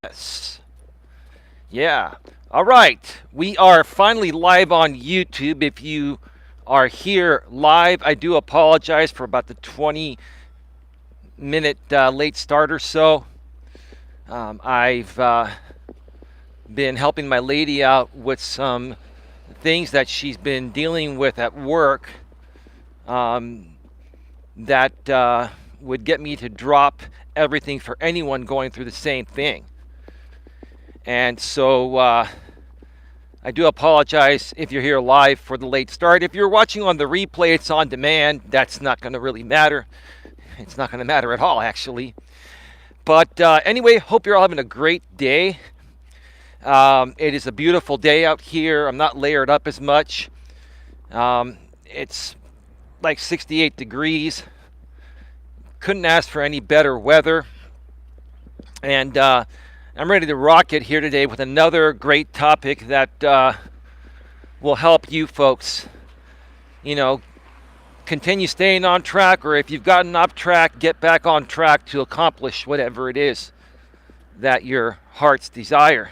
Yes. Yeah. All right. We are finally live on YouTube. If you are here live, I do apologize for about the 20-minute late start or so. I've been helping my lady out with some things that she's been dealing with at work um, that would get me to drop everything for anyone going through the same thing. And so I do apologize if you're here live for the late start. If you're watching on the replay, it's on demand. That's not going to really matter. It's not going to matter at all, actually. But anyway, hope you're all having a great day. It is a beautiful day out here. I'm not layered up as much. It's like 68 degrees. Couldn't ask for any better weather. And I'm ready to rock it here today with another great topic that will help you folks, continue staying on track, or if you've gotten off track, get back on track to accomplish whatever it is that your heart's desire.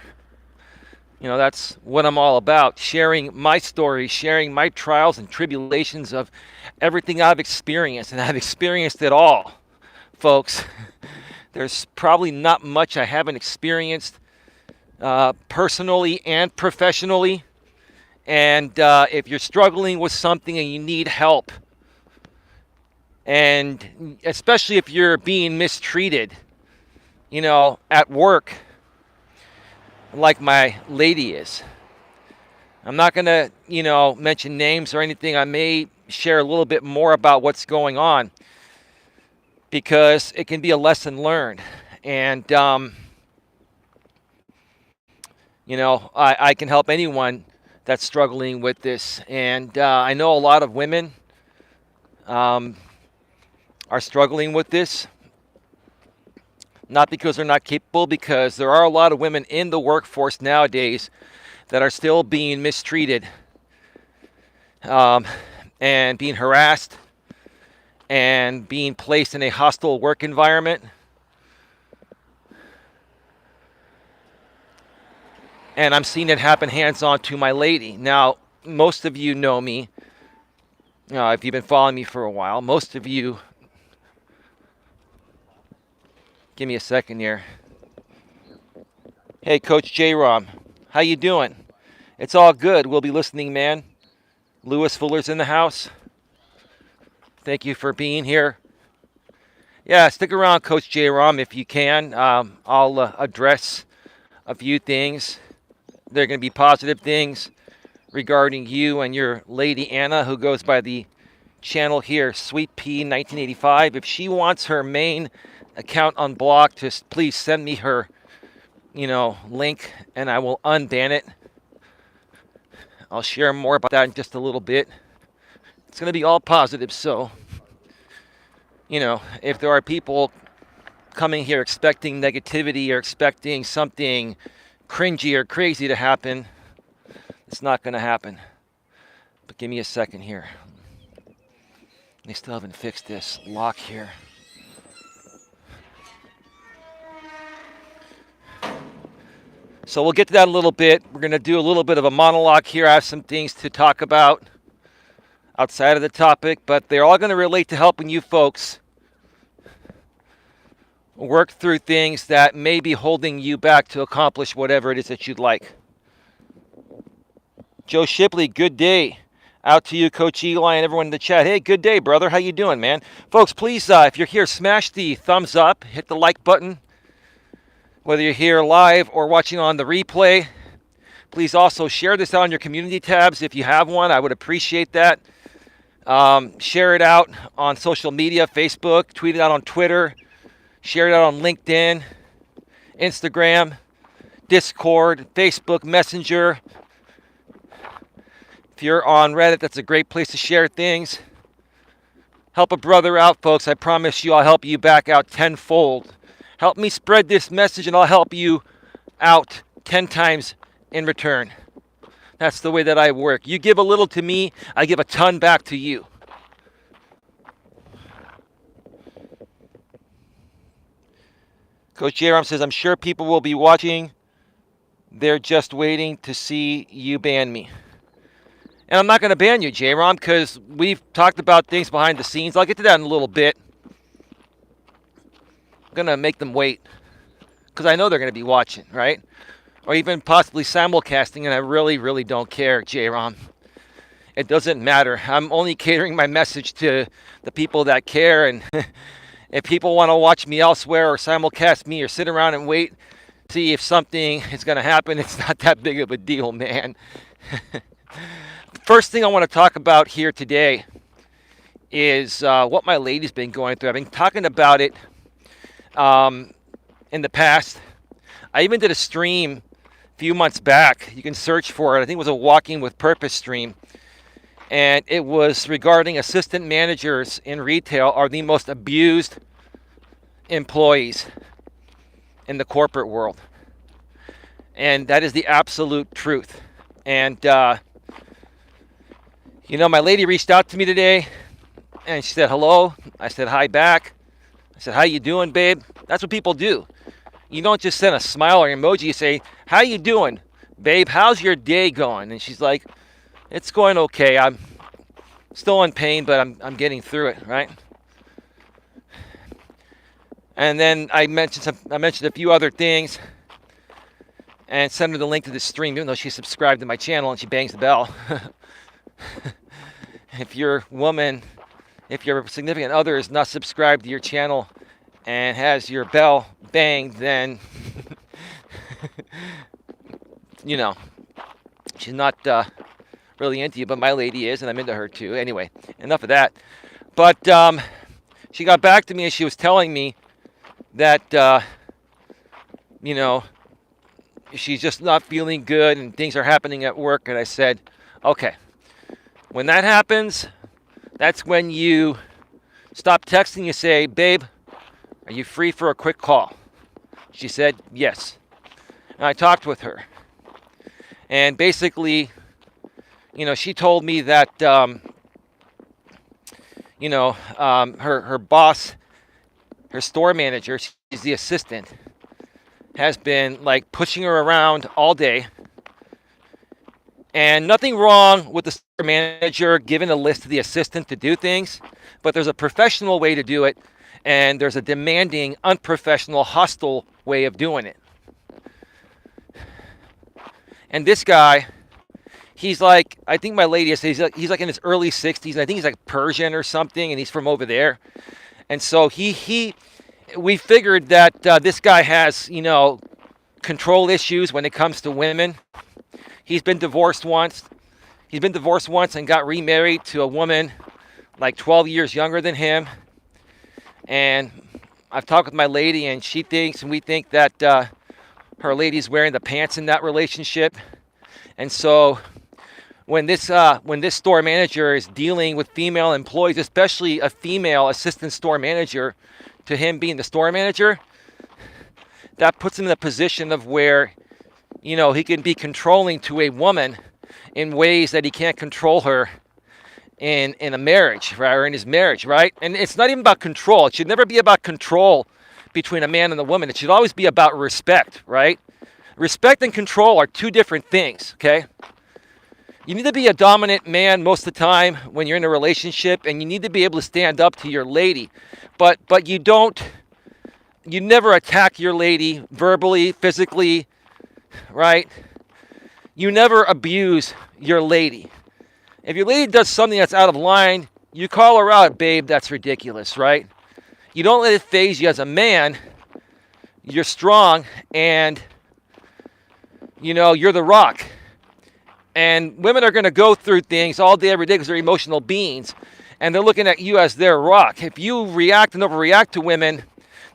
That's what I'm all about, sharing my story, sharing my trials and tribulations of everything I've experienced, and I've experienced it all, folks. There's probably not much I haven't experienced personally and professionally. And if you're struggling with something and you need help, and especially if you're being mistreated, at work, like my lady is. I'm not going to, mention names or anything. I may share a little bit more about what's going on because it can be a lesson learned. And, I can help anyone that's struggling with this. And I know a lot of women are struggling with this. Not because they're not capable, because there are a lot of women in the workforce nowadays that are still being mistreated and being harassed and being placed in a hostile work environment. And I'm seeing it happen hands-on to my lady. Now, most of you know me. If you've been following me for a while, most of you. Give me a second here. Hey, Coach J-Rom, how you doing? It's all good. We'll be listening, man. Lewis Fuller's in the house. Thank you for being here. Yeah, stick around, Coach J-Rom, if you can. I'll address a few things. They're going to be positive things regarding you and your lady Anna, who goes by the channel here, Sweet Pea 1985. If she wants her main account unblocked, just please send me her, link, and I will unban it. I'll share more about that in just a little bit. It's going to be all positive, so, if there are people coming here expecting negativity or expecting something cringy or crazy to happen, it's not going to happen. But give me a second here. They still haven't fixed this lock here. So we'll get to that in a little bit. We're going to do a little bit of a monologue here. I have some things to talk about outside of the topic, but they're all going to relate to helping you folks work through things that may be holding you back to accomplish whatever it is that you'd like. Joe Shipley, good day. Out to you, Coach Eli, and everyone in the chat. Hey, good day, brother. How you doing, man? Folks, please, if you're here, smash the thumbs up. Hit the like button. Whether you're here live or watching on the replay, please also share this out on your community tabs if you have one. I would appreciate that. Share it out on social media, Facebook, tweet it out on Twitter, share it out on LinkedIn, Instagram, Discord, Facebook Messenger. If you're on Reddit, that's a great place to share things. Help a brother out, folks. I promise you I'll help you back out tenfold. Help me spread this message and I'll help you out 10 times in return. That's the way that I work. You give a little to me, I give a ton back to you. Coach Jerome says, I'm sure people will be watching. They're just waiting to see you ban me. And I'm not going to ban you, J-Rom, because we've talked about things behind the scenes. I'll get to that in a little bit. I'm going to make them wait because I know they're going to be watching, right? Or even possibly simulcasting, and I really, really don't care, J-Rom. It doesn't matter. I'm only catering my message to the people that care, and if people want to watch me elsewhere or simulcast me or sit around and wait, see if something is going to happen, it's not that big of a deal, man. First thing I want to talk about here today is what my lady's been going through. I've been talking about it in the past. I even did a stream a few months back. You can search for it. I think it was a Walking with Purpose stream. And it was regarding assistant managers in retail are the most abused employees in the corporate world. And that is the absolute truth. And, my lady reached out to me today and she said, hello. I said, hi back. I said, how you doing, babe? That's what people do. You don't just send a smile or emoji. You say, how you doing, babe? How's your day going? And she's like, it's going okay. I'm still in pain, but I'm getting through it, right? And then I mentioned a few other things and sent her the link to this stream, even though she's subscribed to my channel and she bangs the bell. If your significant other is not subscribed to your channel and has your bell banged, then she's not really into you, but my lady is, and I'm into her too. Anyway, enough of that. But she got back to me and she was telling me that she's just not feeling good and things are happening at work. And I said, okay, when that happens, that's when you stop texting. You say, babe, are you free for a quick call? She said, yes. And I talked with her. And basically, she told me that, her boss, her store manager, she's the assistant, has been like pushing her around all day. And nothing wrong with the store manager giving a list to the assistant to do things, but there's a professional way to do it, and there's a demanding, unprofessional, hostile way of doing it. And this guy, he's like, I think my lady says he's like in his early 60s, and I think he's like Persian or something, and he's from over there. And so we figured that this guy has, control issues when it comes to women. He's been divorced once. He's been divorced once and got remarried to a woman like 12 years younger than him. And I've talked with my lady, and she thinks, and we think that her lady's wearing the pants in that relationship. And so when this store manager is dealing with female employees, especially a female assistant store manager, to him being the store manager, that puts him in a position of where, he can be controlling to a woman in ways that he can't control her in a marriage, right, or in his marriage, right? And it's not even about control. It should never be about control between a man and a woman. It should always be about respect, right? Respect and control are two different things, okay? You need to be a dominant man most of the time when you're in a relationship, and you need to be able to stand up to your lady. But you never attack your lady verbally, physically, right? You never abuse your lady. If your lady does something that's out of line, you call her out, babe, that's ridiculous, right? You don't let it faze you as a man. You're strong, and, you're the rock. And women are going to go through things all day, every day, because they're emotional beings. And they're looking at you as their rock. If you react and overreact to women,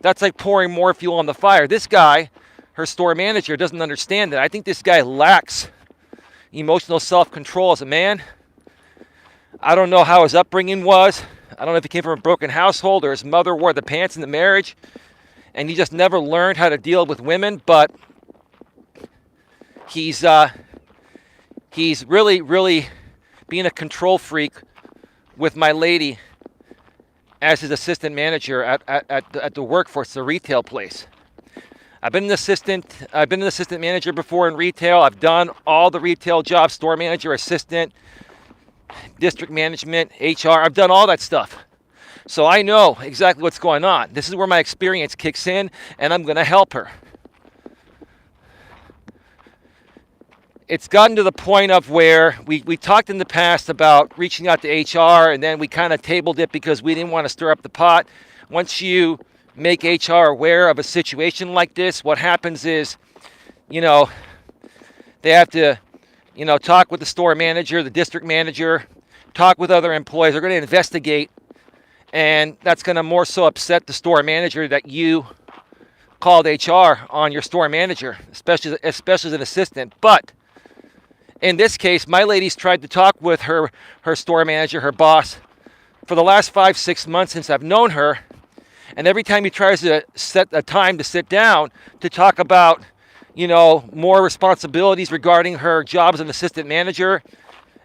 that's like pouring more fuel on the fire. This guy, her store manager, doesn't understand that. I think this guy lacks emotional self-control as a man. I don't know how his upbringing was. I don't know if he came from a broken household or his mother wore the pants in the marriage and he just never learned how to deal with women, but he's really, really being a control freak with my lady as his assistant manager at the workforce, the retail place. I've been an assistant manager before in retail. I've done all the retail jobs, store manager, assistant, district management, HR. I've done all that stuff. So I know exactly what's going on. This is where my experience kicks in, and I'm going to help her. It's gotten to the point of where we talked in the past about reaching out to HR, and then we kind of tabled it because we didn't want to stir up the pot. Once you make HR aware of a situation like this, what happens is, they have to, talk with the store manager, the district manager, talk with other employees. They're going to investigate, and that's going to more so upset the store manager that you called HR on your store manager, especially as an assistant. But in this case, my lady's tried to talk with her store manager, her boss, for the last 5-6 months since I've known her. And every time he tries to set a time to sit down to talk about, more responsibilities regarding her job as an assistant manager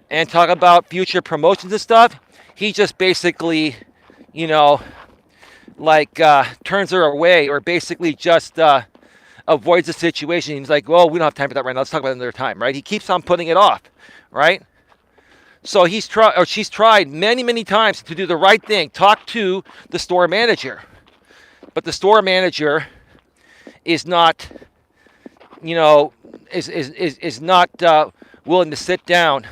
and talk about future promotions and stuff, he just basically, turns her away, or basically just avoids the situation. He's like, well, we don't have time for that right now. Let's talk about it another time, right? He keeps on putting it off, right? So she's tried many, many times to do the right thing, talk to the store manager. But the store manager is not, is not willing to sit down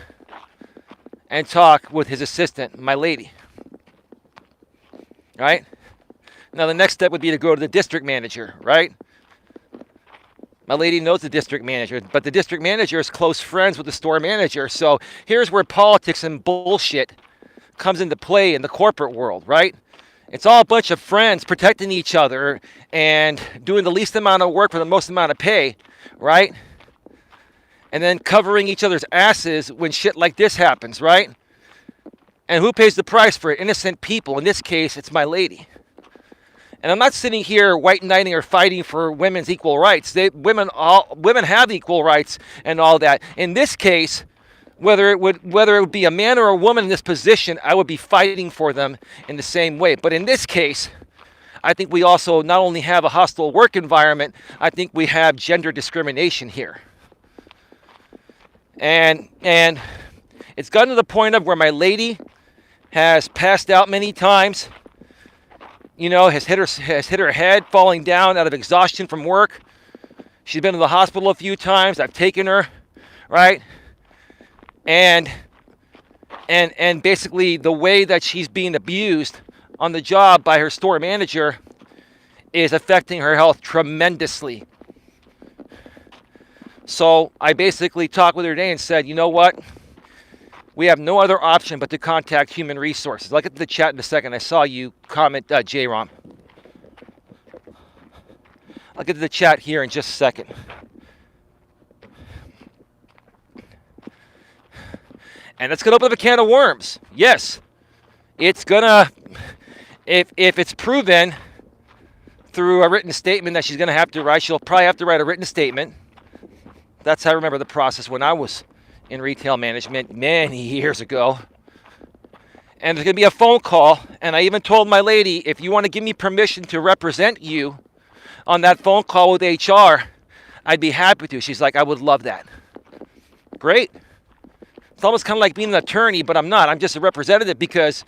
and talk with his assistant, my lady. Right? Now the next step would be to go to the district manager, right? My lady knows the district manager, but the district manager is close friends with the store manager. So here's where politics and bullshit comes into play in the corporate world, right? It's all a bunch of friends protecting each other and doing the least amount of work for the most amount of pay, right? And then covering each other's asses when shit like this happens, right? And who pays the price for it? Innocent people. In this case, it's my lady. And I'm not sitting here white knighting or fighting for women's equal rights. Women have equal rights and all that. In this case, whether it would be a man or a woman in this position, I would be fighting for them in the same way. But in this case, I think we also not only have a hostile work environment, I think we have gender discrimination here. And it's gotten to the point of where my lady has passed out many times. Has hit her head, falling down out of exhaustion from work. She's been to the hospital a few times. I've taken her, right? And basically the way that she's being abused on the job by her store manager is affecting her health tremendously. So I basically talked with her today and said, you know what? We have no other option but to contact Human Resources. I'll get to the chat in a second. I saw you comment, J-Rom. I'll get to the chat here in just a second. And it's going to open up a can of worms. Yes, it's going to, if it's proven through a written statement that she's going to have to write, she'll probably have to write a written statement. That's how I remember the process when I was in retail management many years ago. And there's going to be a phone call. And I even told my lady, if you want to give me permission to represent you on that phone call with HR, I'd be happy to. She's like, I would love that. Great. It's almost kind of like being an attorney, but I'm not. I'm just a representative because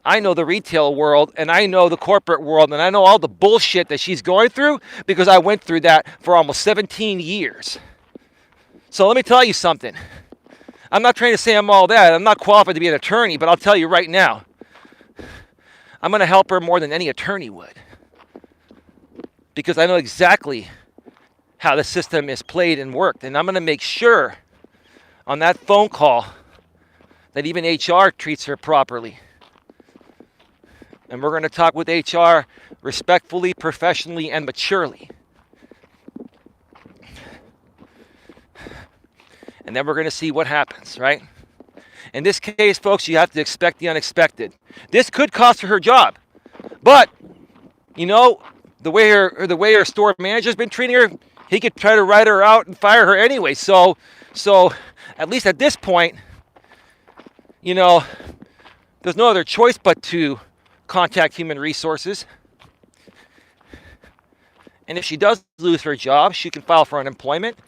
I know the retail world and I know the corporate world and I know all the bullshit that she's going through because I went through that for almost 17 years. So let me tell you something. I'm not trying to say I'm all that. I'm not qualified to be an attorney, but I'll tell you right now, I'm going to help her more than any attorney would. Because I know exactly how the system is played and worked. And I'm going to make sure on that phone call that even HR treats her properly. And we're going to talk with HR respectfully, professionally, and maturely. And then we're going to see what happens, right? In this case, folks, you have to expect the unexpected. This could cost her job. But, the way her store manager's been treating her, he could try to write her out and fire her anyway. So at least at this point, there's no other choice but to contact Human Resources. And if she does lose her job, she can file for unemployment.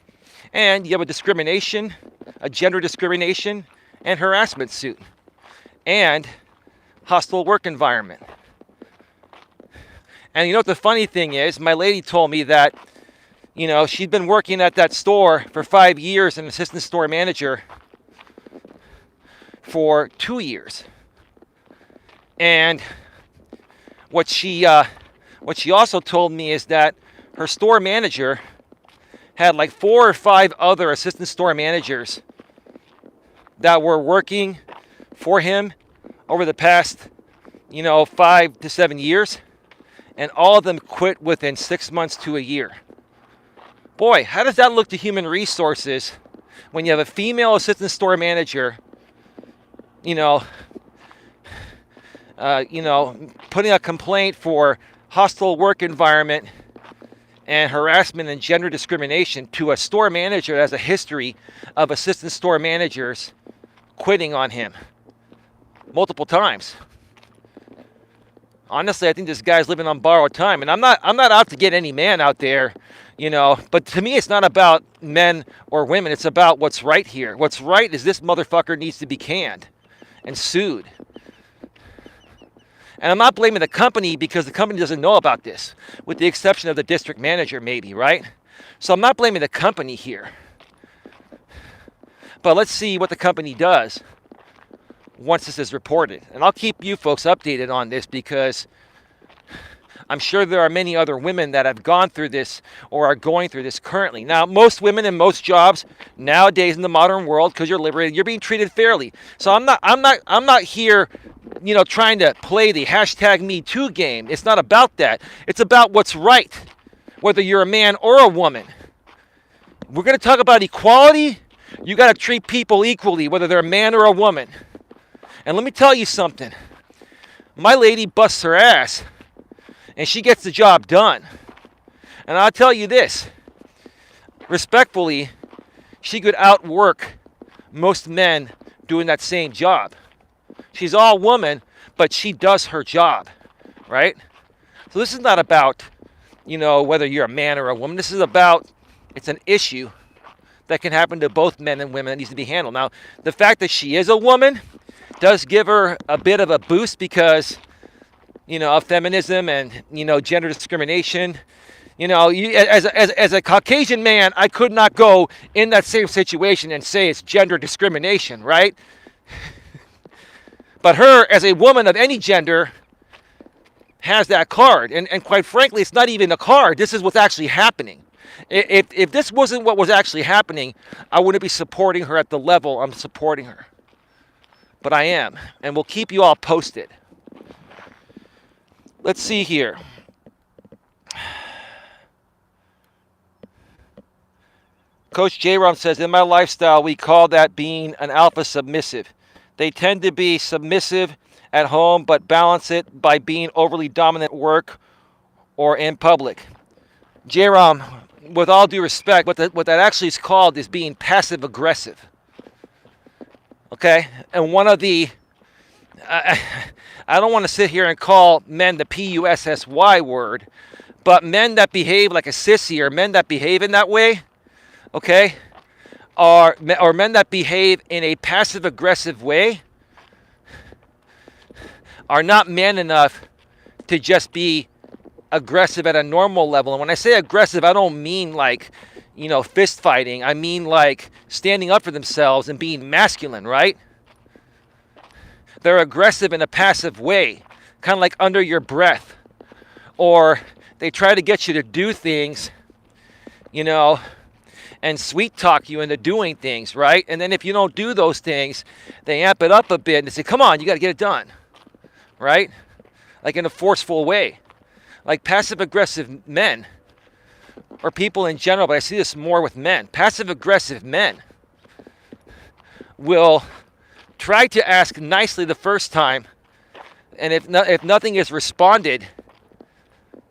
And you have a gender discrimination and harassment suit. And hostile work environment. And you know what the funny thing is? My lady told me that, she'd been working at that store for 5 years, an assistant store manager for 2 years. And what she also told me is that her store manager had like 4 or 5 other assistant store managers that were working for him over the past, 5 to 7 years, and all of them quit within 6 months to a year. Boy, how does that look to human resources when you have a female assistant store manager, putting a complaint for hostile work environment and harassment and gender discrimination to a store manager that has a history of assistant store managers quitting on him multiple times. Honestly, I think this guy's living on borrowed time, and I'm not out to get any man out there, but to me it's not about men or women, it's about what's right here. What's right is this motherfucker needs to be canned and sued. And I'm not blaming the company because the company doesn't know about this, with the exception of the district manager maybe, right? So I'm not blaming the company here. But let's see what the company does once this is reported. And I'll keep you folks updated on this because I'm sure there are many other women that have gone through this or are going through this currently. Now, most women in most jobs nowadays in the modern world, because you're liberated, you're being treated fairly. So I'm not here, trying to play the #MeToo game. It's not about that. It's about what's right, whether you're a man or a woman. We're going to talk about equality. You got to treat people equally, whether they're a man or a woman. And let me tell you something. My lady busts her ass, and she gets the job done. And I'll tell you this, respectfully, she could outwork most men doing that same job. She's all woman, but she does her job, right? So this is not about, whether you're a man or a woman. This is about, it's an issue that can happen to both men and women that needs to be handled. Now, the fact that she is a woman does give her a bit of a boost because, of feminism and, gender discrimination. As a Caucasian man, I could not go in that same situation and say it's gender discrimination, right? But her, as a woman of any gender, has that card. And quite frankly, it's not even a card. This is what's actually happening. If this wasn't what was actually happening, I wouldn't be supporting her at the level I'm supporting her. But I am. And we'll keep you all posted. Let's see here. Coach J-Rom says, in my lifestyle, we call that being an alpha submissive. They tend to be submissive at home, but balance it by being overly dominant at work or in public. J-Rom, with all due respect, what that actually is called is being passive aggressive. Okay? And one of the, I don't want to sit here and call men the P-U-S-S-Y word, but men that behave like a sissy or men that behave in that way, okay, or men that behave in a passive-aggressive way are not man enough to just be aggressive at a normal level. And when I say aggressive, I don't mean like, fist fighting. I mean like standing up for themselves and being masculine, right? They're aggressive in a passive way, kind of like under your breath. Or they try to get you to do things, and sweet talk you into doing things, right? And then if you don't do those things, they amp it up a bit and they say, come on, you got to get it done, right? Like in a forceful way. Like passive-aggressive men, or people in general, but I see this more with men. Passive-aggressive men will try to ask nicely the first time, and if nothing is responded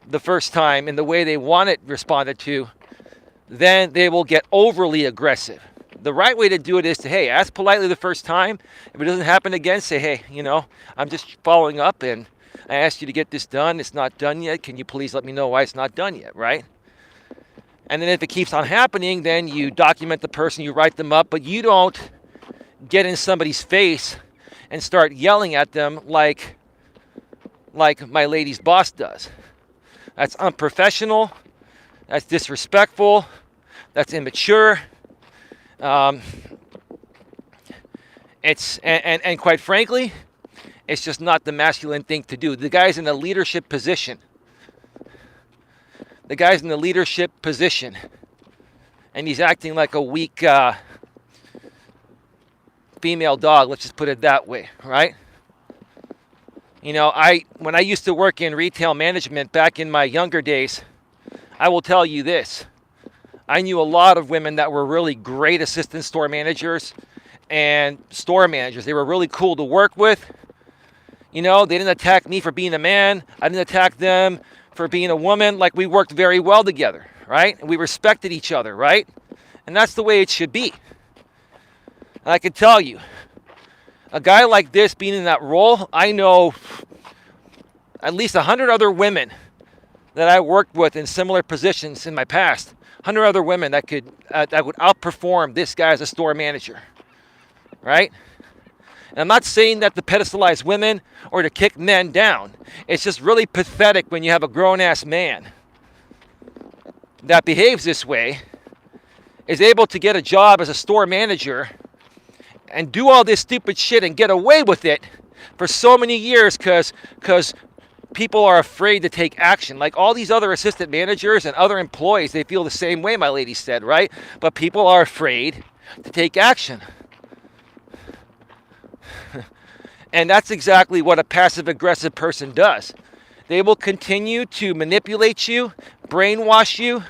the first time in the way they want it responded to, then they will get overly aggressive. The right way to do it is to, hey, ask politely the first time. If it doesn't happen again, say, hey, I'm just following up and I asked you to get this done. It's not done yet. Can you please let me know why it's not done yet, right? And then if it keeps on happening, then you document the person, you write them up, but you don't get in somebody's face and start yelling at them like my lady's boss does. That's unprofessional. That's disrespectful. That's immature. And quite frankly, it's just not the masculine thing to do. The guy's in a leadership position. The guy's in the leadership position, and he's acting like a weak female dog. Let's just put it that way, right? You know, when I used to work in retail management back in my younger days, I will tell you this. I knew a lot of women that were really great assistant store managers and store managers. They were really cool to work with. You know, they didn't attack me for being a man. I didn't attack them for being a woman. Like, we worked very well together, right? And we respected each other, right? And that's the way it should be. And I can tell you, a guy like this being in that role, I know at least 100 other women that I worked with in similar positions in my past. 100 other women that would outperform this guy as a store manager, right? And I'm not saying that to pedestalize women or to kick men down. It's just really pathetic when you have a grown-ass man that behaves this way, is able to get a job as a store manager and do all this stupid shit and get away with it for so many years because people are afraid to take action. Like all these other assistant managers and other employees, they feel the same way, my lady said, right? But people are afraid to take action. And that's exactly what a passive-aggressive person does. They will continue to manipulate you, brainwash you,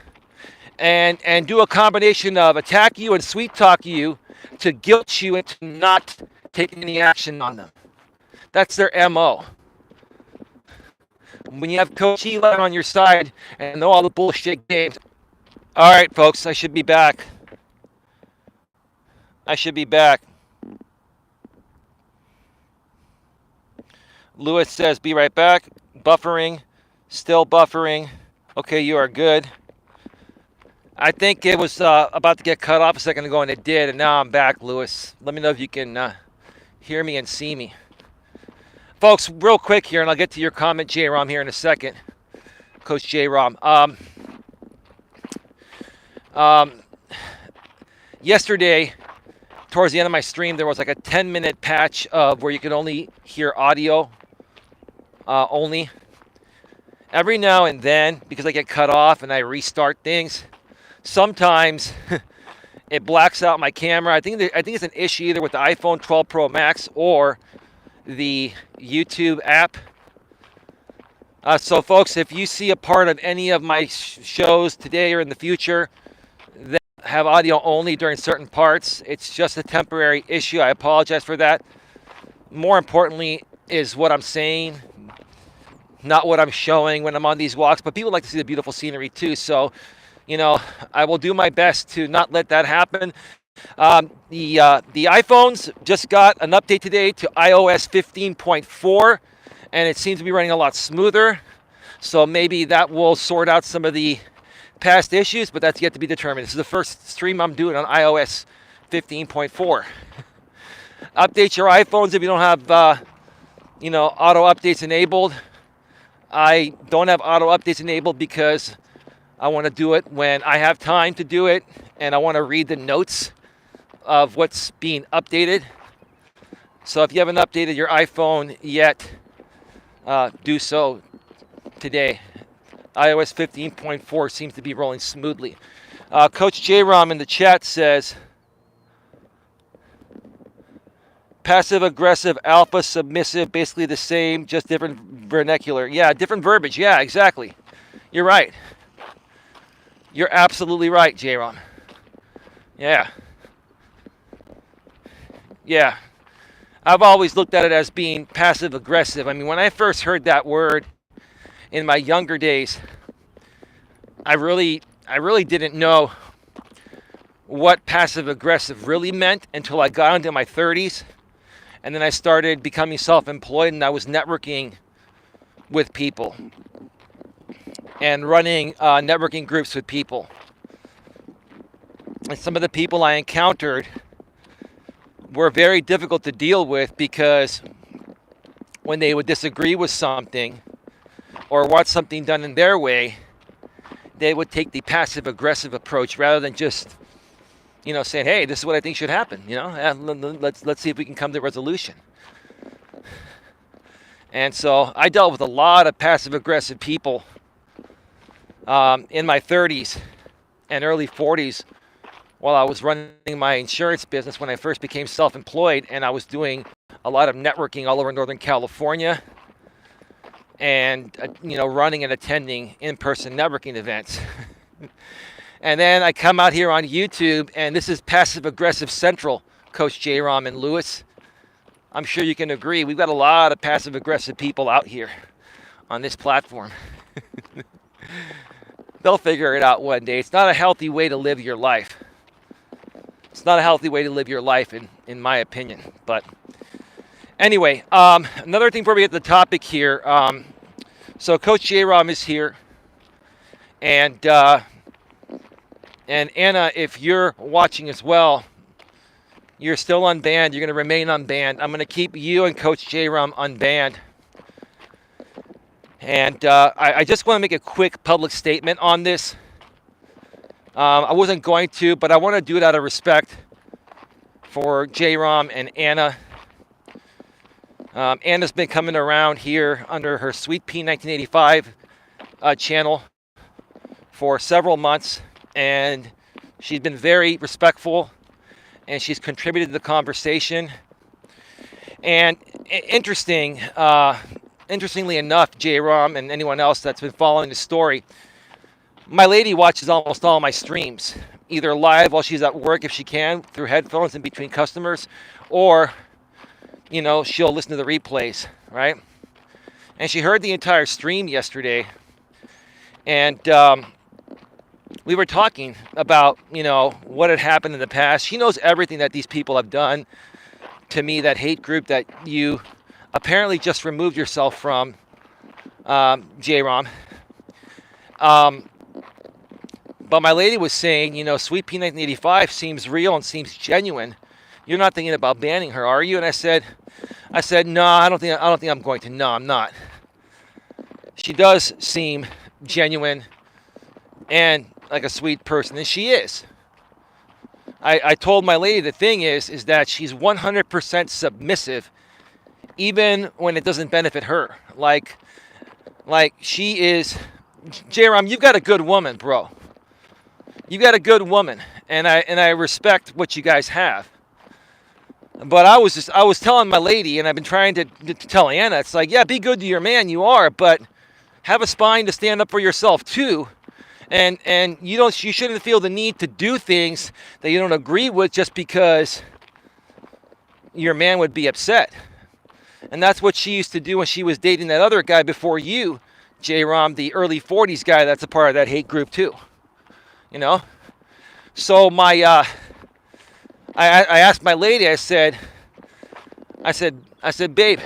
and do a combination of attack you and sweet-talk you to guilt you into not taking any action on them. That's their MO. When you have Coach Eli on your side and know all the bullshit games. All right, folks, I should be back. Lewis says, be right back. Buffering. Still buffering. Okay, you are good. I think it was about to get cut off a second ago, and it did, and now I'm back, Lewis. Let me know if you can hear me and see me. Folks, real quick here, and I'll get to your comment, J-Rom, here in a second. Coach J-Rom. Yesterday, towards the end of my stream, there was like a 10-minute patch of where you could only hear audio only. Every now and then, because I get cut off and I restart things, sometimes it blacks out my camera. I think it's an issue either with the iPhone 12 Pro Max or the YouTube app. So, folks, if you see a part of any of my shows today or in the future that have audio only during certain parts, it's just a temporary issue. I apologize for that. More importantly is what I'm saying, not what I'm showing when I'm on these walks. But people like to see the beautiful scenery too. So, you know, I will do my best to not let that happen. The iPhones just got an update today to iOS 15.4, and it seems to be running a lot smoother. So maybe that will sort out some of the past issues, but that's yet to be determined. This is the first stream I'm doing on iOS 15.4. Update your iPhones if you don't have, auto updates enabled. I don't have auto updates enabled because I want to do it when I have time to do it, and I want to read the notes of what's being updated. So if you haven't updated your iPhone yet, do so today. iOS 15.4 seems to be rolling smoothly. Coach J-Rom in the chat says, passive-aggressive, alpha, submissive, basically the same, just different vernacular. Yeah, different verbiage. Yeah, exactly. You're right. You're absolutely right, J-Rom. Yeah. Yeah. I've always looked at it as being passive-aggressive. I mean, when I first heard that word in my younger days, I really didn't know what passive-aggressive really meant until I got into my 30s. And then I started becoming self-employed, and I was networking with people and running networking groups with people. And some of the people I encountered were very difficult to deal with because when they would disagree with something or want something done in their way, they would take the passive aggressive approach rather than just, saying, hey, this is what I think should happen. Let's see if we can come to a resolution. And so I dealt with a lot of passive aggressive people in my 30s and early 40s while I was running my insurance business when I first became self-employed, and I was doing a lot of networking all over Northern California and running and attending in-person networking events. And then I come out here on YouTube, and this is passive aggressive central, Coach J. Rom and Lewis. I'm sure you can agree, we've got a lot of passive aggressive people out here on this platform. They'll figure it out one day. It's not a healthy way to live your life. It's not a healthy way to live your life, in my opinion. But anyway, another thing before we get to the topic here. So Coach J-Rom is here. And Anna, if you're watching as well, you're still unbanned. You're going to remain unbanned. I'm going to keep you and Coach J-Rom unbanned. And I just want to make a quick public statement on this. I wasn't going to, but I want to do it out of respect for J-Rom and Anna. Anna's been coming around here under her Sweet Pea 1985 channel for several months, and she's been very respectful, and she's contributed to the conversation. And interestingly enough, J-Rom and anyone else that's been following the story, my lady watches almost all my streams, either live while she's at work if she can, through headphones in between customers, or, she'll listen to the replays, right? And she heard the entire stream yesterday, and we were talking about, what had happened in the past. She knows everything that these people have done to me, that hate group that you apparently just removed yourself from, J-Rom. But my lady was saying, Sweet Pea 1985 seems real and seems genuine. You're not thinking about banning her, are you? And I said, no, I don't think I'm going to. No, I'm not. She does seem genuine and like a sweet person, and she is. I told my lady the thing is that she's 100% submissive, even when it doesn't benefit her. Like she is. J-Rom, you've got a good woman, bro. You got a good woman, and I respect what you guys have. But I was telling my lady, and I've been trying to tell Anna, it's like, yeah, be good to your man, you are, but have a spine to stand up for yourself too. And you shouldn't feel the need to do things that you don't agree with just because your man would be upset. And that's what she used to do when she was dating that other guy before you, J-Rom, the early 40s guy that's a part of that hate group too. So I asked my lady, I said, babe,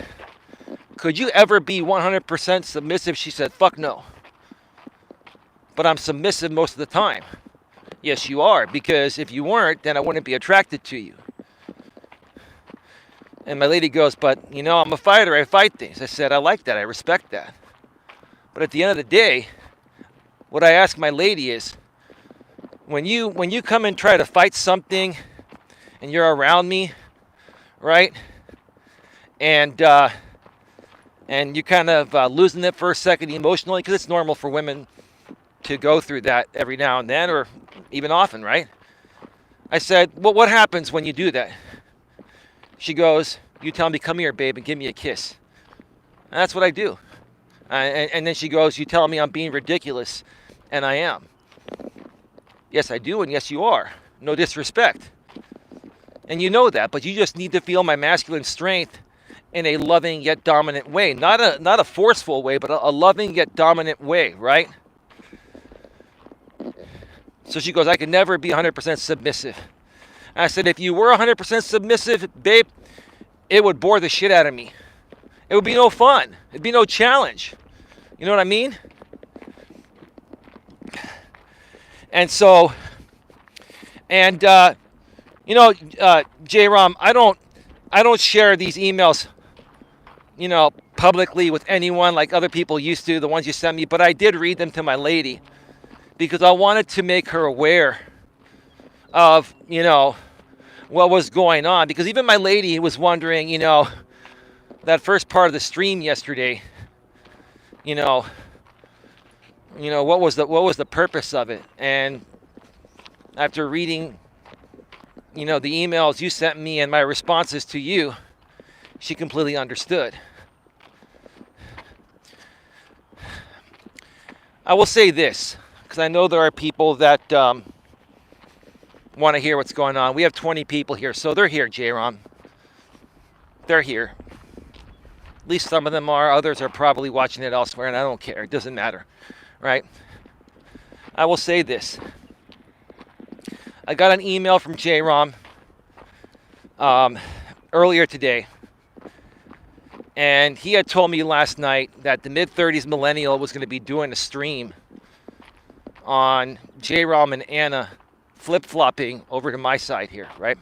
could you ever be 100% submissive? She said, fuck no. But I'm submissive most of the time. Yes, you are, because if you weren't, then I wouldn't be attracted to you. And my lady goes, but I'm a fighter, I fight things. I said, I like that, I respect that. But at the end of the day, what I ask my lady is, when you come and try to fight something and you're around me, right? And you're kind of losing it for a second emotionally, because it's normal for women to go through that every now and then, or even often, right? I said, well, what happens when you do that? She goes, you tell me, come here, babe, and give me a kiss. And that's what I do. And then she goes, you tell me I'm being ridiculous, and I am. Yes, I do, and yes, you are. No disrespect. And you know that, but you just need to feel my masculine strength in a loving yet dominant way. Not a forceful way, but a loving yet dominant way, right? So she goes, I could never be 100% submissive. And I said, if you were 100% submissive, babe, it would bore the shit out of me. It would be no fun. It'd be no challenge. You know what I mean? And so And J-Rom, I don't share these emails, publicly with anyone like other people used to, the ones you sent me, but I did read them to my lady because I wanted to make her aware of, what was going on. Because even my lady was wondering, that first part of the stream yesterday, what was the purpose of it? And after reading, the emails you sent me and my responses to you, she completely understood. I will say this, because I know there are people that want to hear what's going on. We have 20 people here, so they're here, J-Rom. They're here. At least some of them are. Others are probably watching it elsewhere, and I don't care. It doesn't matter, right? I will say this. I got an email from J-Rom earlier today, and he had told me last night that the mid-30s millennial was going to be doing a stream on J-Rom and Anna flip-flopping over to my side here, right?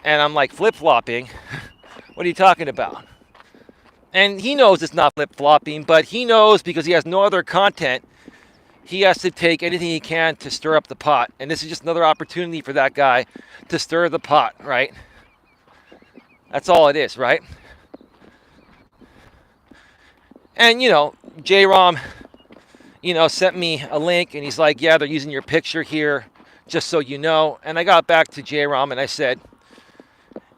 And I'm like, flip-flopping? What are you talking about? And he knows it's not flip-flopping, but he knows because he has no other content, he has to take anything he can to stir up the pot. And this is just another opportunity for that guy to stir the pot, right? That's all it is, right? And, J-Rom, sent me a link, and he's like, yeah, they're using your picture here, just so you know. And I got back to J-Rom, and I said,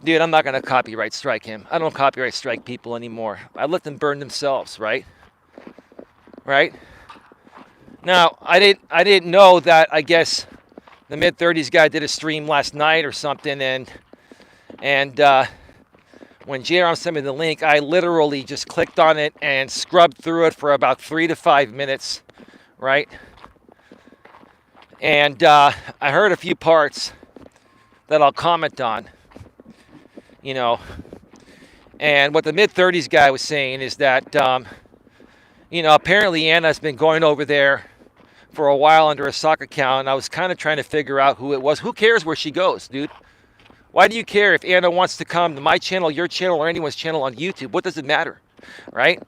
dude, I'm not going to copyright strike him. I don't copyright strike people anymore. I let them burn themselves, right? Right? Now, I didn't know that, I guess, the mid-30s guy did a stream last night or something, and when J-Rom sent me the link, I literally just clicked on it and scrubbed through it for about 3 to 5 minutes, right? And I heard a few parts that I'll comment on, And what the mid-30s guy was saying is that, apparently Anna's been going over there for a while under a sock account, and I was kind of trying to figure out who it was. Who cares where she goes, dude? Why do you care if Anna wants to come to my channel, your channel, or anyone's channel on YouTube? What does it matter, right?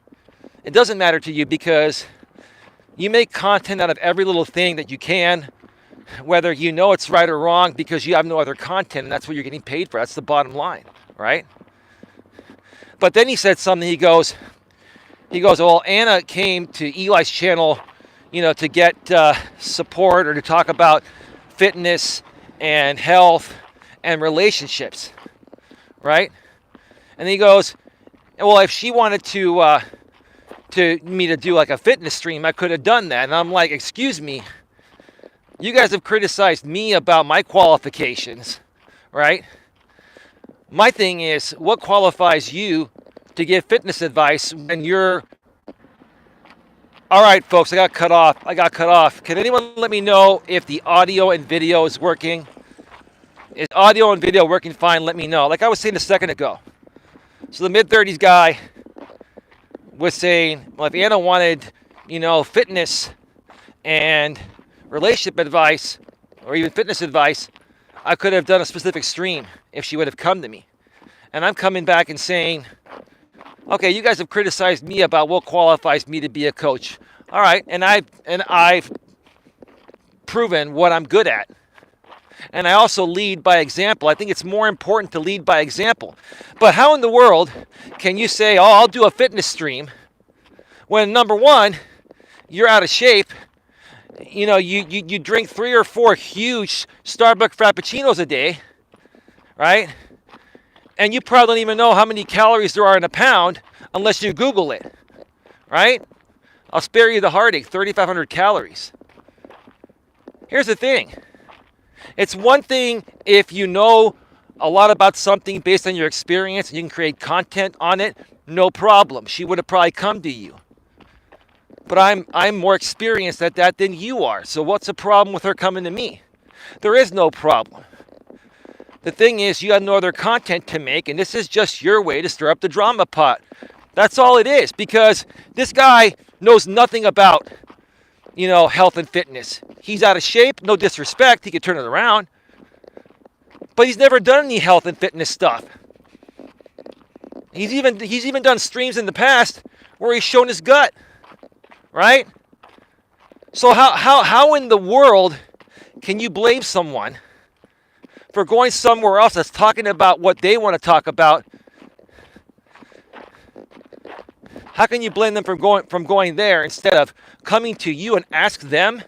It doesn't matter to you because you make content out of every little thing that you can, whether you know it's right or wrong, because you have no other content, and that's what you're getting paid for. That's the bottom line, right? But then he said something. He goes, well, Anna came to Eli's channel, to get support or to talk about fitness and health and relationships, right? And he goes, well, if she wanted to me to do like a fitness stream, I could have done that. And I'm like, excuse me, you guys have criticized me about my qualifications, right? My thing is, what qualifies you to give fitness advice when you're... All right, folks, I got cut off. Can anyone let me know if the audio and video is working? Is audio and video working fine? Let me know. Like I was saying a second ago. So the mid-30s guy was saying, well, if Anna wanted, fitness and relationship advice or even fitness advice, I could have done a specific stream if she would have come to me. And I'm coming back and saying, okay, you guys have criticized me about what qualifies me to be a coach. All right, and I've proven what I'm good at. And I also lead by example. I think it's more important to lead by example. But how in the world can you say, oh, I'll do a fitness stream when, number one, you're out of shape? You drink 3 or 4 huge Starbucks Frappuccinos a day, right? And you probably don't even know how many calories there are in a pound unless you Google it, right? I'll spare you the heartache, 3,500 calories. Here's the thing. It's one thing if you know a lot about something based on your experience and you can create content on it, no problem. She would have probably come to you. But I'm more experienced at that than you are. So what's the problem with her coming to me? There is no problem. The thing is, you have no other content to make, and this is just your way to stir up the drama pot. That's all it is, because this guy knows nothing about health and fitness. He's out of shape, no disrespect, he could turn it around. But he's never done any health and fitness stuff. He's even done streams in the past where he's shown his gut, right? So how in the world can you blame someone for going somewhere else that's talking about what they want to talk about? How can you blame them from going there instead of coming to you and ask them,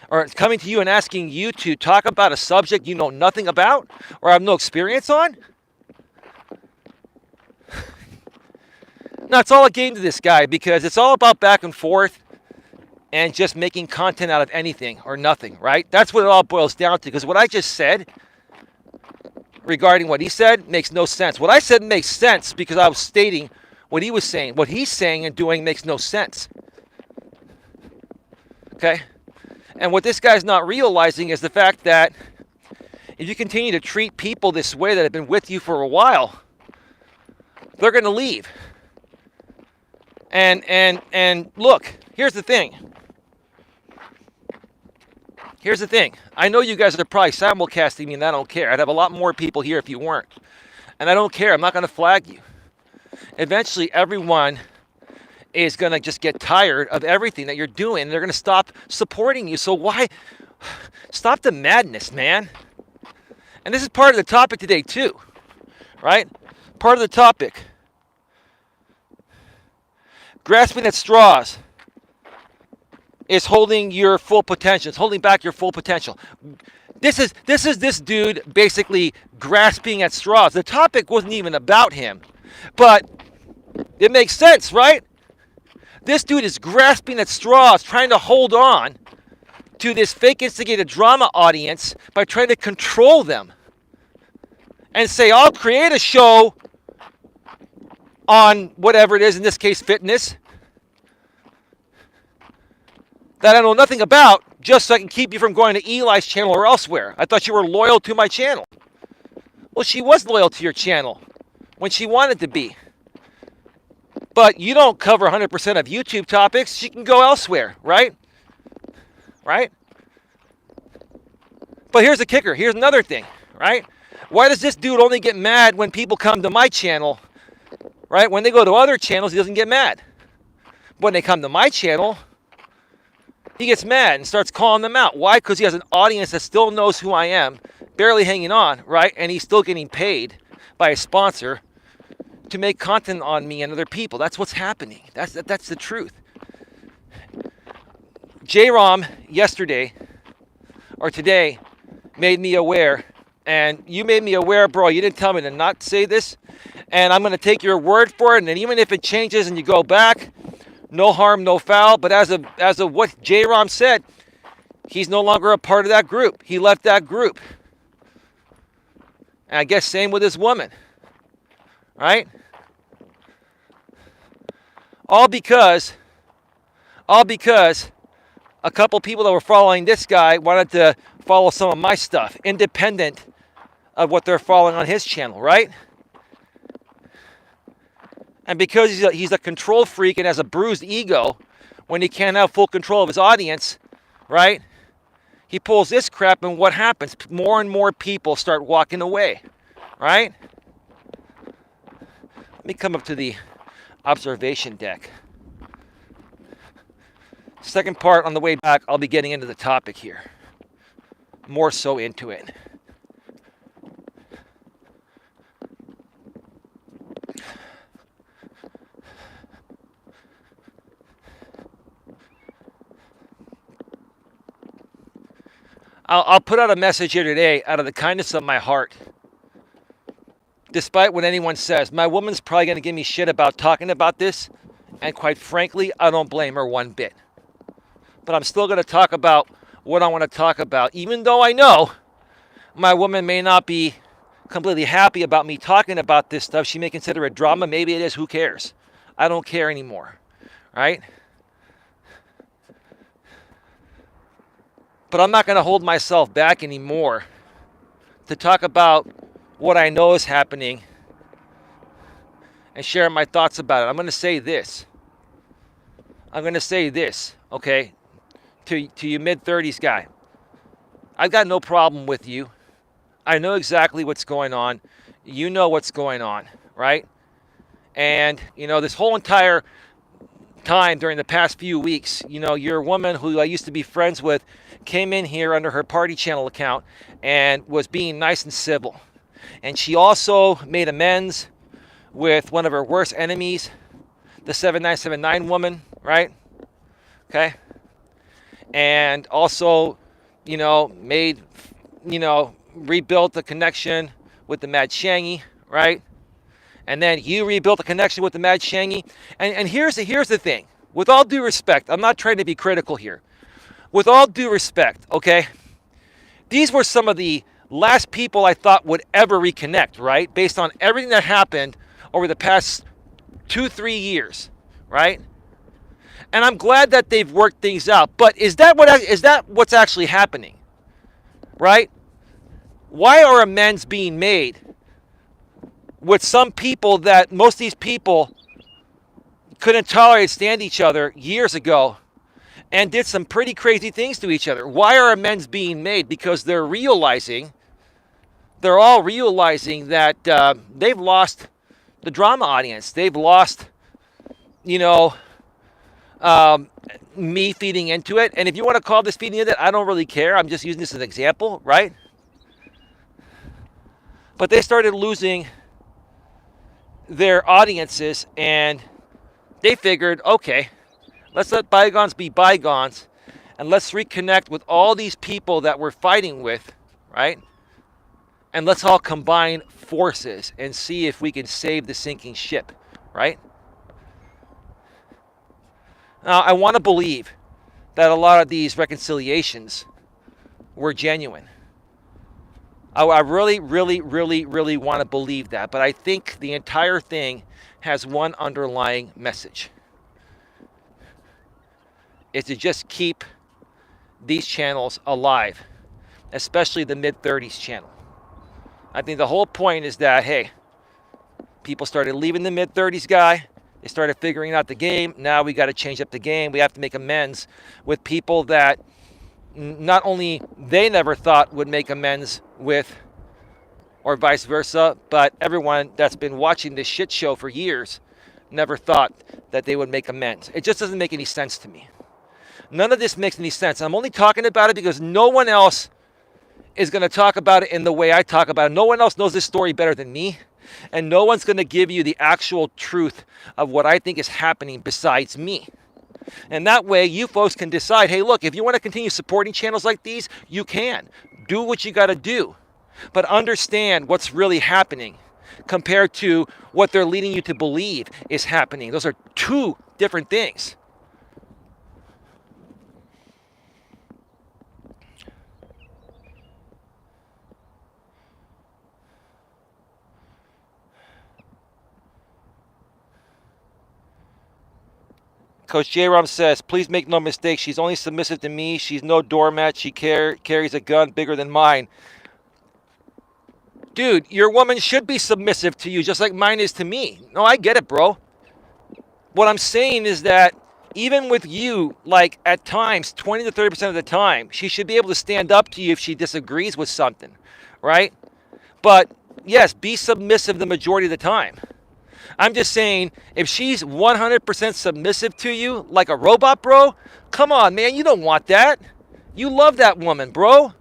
or coming to you and asking you to talk about a subject you know nothing about or have no experience on? Now, it's all a game to this guy because it's all about back and forth and just making content out of anything or nothing, right? That's what it all boils down to, because what I just said regarding what he said makes no sense. What I said makes sense because I was stating what he was saying. What he's saying and doing makes no sense. Okay? And what this guy's not realizing is the fact that if you continue to treat people this way that have been with you for a while, they're going to leave. And look, here's the thing. Here's the thing. I know you guys are probably simulcasting me, and I don't care. I'd have a lot more people here if you weren't. And I don't care. I'm not going to flag you. Eventually, everyone is going to just get tired of everything that you're doing, and they're going to stop supporting you. So why? Stop the madness, man. And this is part of the topic today, too. Right? Part of the topic. Grasping at straws is holding your full potential. It's holding back your full potential. This is this dude basically grasping at straws. The topic wasn't even about him, but it makes sense, right? This dude is grasping at straws, trying to hold on to this fake instigated drama audience by trying to control them and say, I'll create a show on whatever it is, in this case fitness, that I know nothing about, just so I can keep you from going to Eli's channel or elsewhere. I thought you were loyal to my channel. Well, she was loyal to your channel when she wanted to be. But you don't cover 100% of YouTube topics. She can go elsewhere, right? Right? But here's the kicker. Here's another thing, right? Why does this dude only get mad when people come to my channel? Right? When they go to other channels, he doesn't get mad. When they come to my channel, he gets mad and starts calling them out. Why? Because he has an audience that still knows who I am, barely hanging on, right? And he's still getting paid by a sponsor to make content on me and other people. That's what's happening. That's the truth. J-Rom yesterday, or today, made me aware, and you made me aware, bro. You didn't tell me to not say this. And I'm going to take your word for it. And even if it changes and you go back, no harm, no foul. But as of what J-Rom said, he's no longer a part of that group. He left that group. And I guess same with this woman. Right? All because a couple people that were following this guy wanted to follow some of my stuff, independent of what they're following on his channel, right? And because he's a control freak and has a bruised ego, when he can't have full control of his audience, right? He pulls this crap, and what happens? More and more people start walking away, right? Let me come up to the observation deck. Second part, on the way back, I'll be getting into the topic here. More so into it. I'll put out a message here today out of the kindness of my heart. Despite what anyone says, my woman's probably going to give me shit about talking about this. And quite frankly, I don't blame her one bit. But I'm still going to talk about what I want to talk about. Even though I know my woman may not be completely happy about me talking about this stuff. She may consider it drama. Maybe it is. Who cares? I don't care anymore. Right? But I'm not going to hold myself back anymore to talk about what I know is happening and share my thoughts about it. I'm going to say this. Okay? to you mid-30s guy. I've got no problem with you. I know exactly what's going on. You know what's going on, right? And, this whole entire time during the past few weeks, your woman who I used to be friends with came in here under her party channel account and was being nice and civil. And she also made amends with one of her worst enemies, the 7979 woman, right? Okay. And also, made, rebuilt the connection with the Mad Shangy, right? And then you rebuilt the connection with the Mad Shangy. And here's the thing. With all due respect, I'm not trying to be critical here. With all due respect, okay? These were some of the last people I thought would ever reconnect, right? Based on everything that happened over the past 2-3 years, right? And I'm glad that they've worked things out. But is that what's actually happening? Right? Why are amends being made with some people that most of these people couldn't tolerate, stand each other years ago and did some pretty crazy things to each other? Why are amends being made? Because they're all realizing that they've lost the drama audience. They've lost, me feeding into it. And if you want to call this feeding into it, I don't really care. I'm just using this as an example, right? But they started losing their audiences, and they figured, okay, let's let bygones be bygones, and let's reconnect with all these people that we're fighting with, right? And let's all combine forces and see if we can save the sinking ship, right? Now, I want to believe that a lot of these reconciliations were genuine. I really, really, really, really want to believe that. But I think the entire thing has one underlying message. It's to just keep these channels alive, especially the mid-30s channel. I think the whole point is that, hey, people started leaving the mid-30s guy. They started figuring out the game. Now we got to change up the game. We have to make amends with people that not only they never thought would make amends with, or vice versa, but everyone that's been watching this shit show for years never thought that they would make amends. It just doesn't make any sense to me. None of this makes any sense. I'm only talking about it because no one else is going to talk about it in the way I talk about it. No one else knows this story better than me. And no one's going to give you the actual truth of what I think is happening besides me. And that way, you folks can decide, hey, look, if you want to continue supporting channels like these, you can. Do what you got to do. But understand what's really happening compared to what they're leading you to believe is happening. Those are two different things. Coach J-Rom says, please make no mistake, she's only submissive to me. She's no doormat. She carries a gun bigger than mine. Dude, your woman should be submissive to you just like mine is to me. No, I get it, bro. What I'm saying is that even with you, like at times, 20 to 30% of the time, she should be able to stand up to you if she disagrees with something, right? But yes, be submissive the majority of the time. I'm just saying, if she's 100% submissive to you, like a robot, bro, come on, man, you don't want that. You love that woman, bro.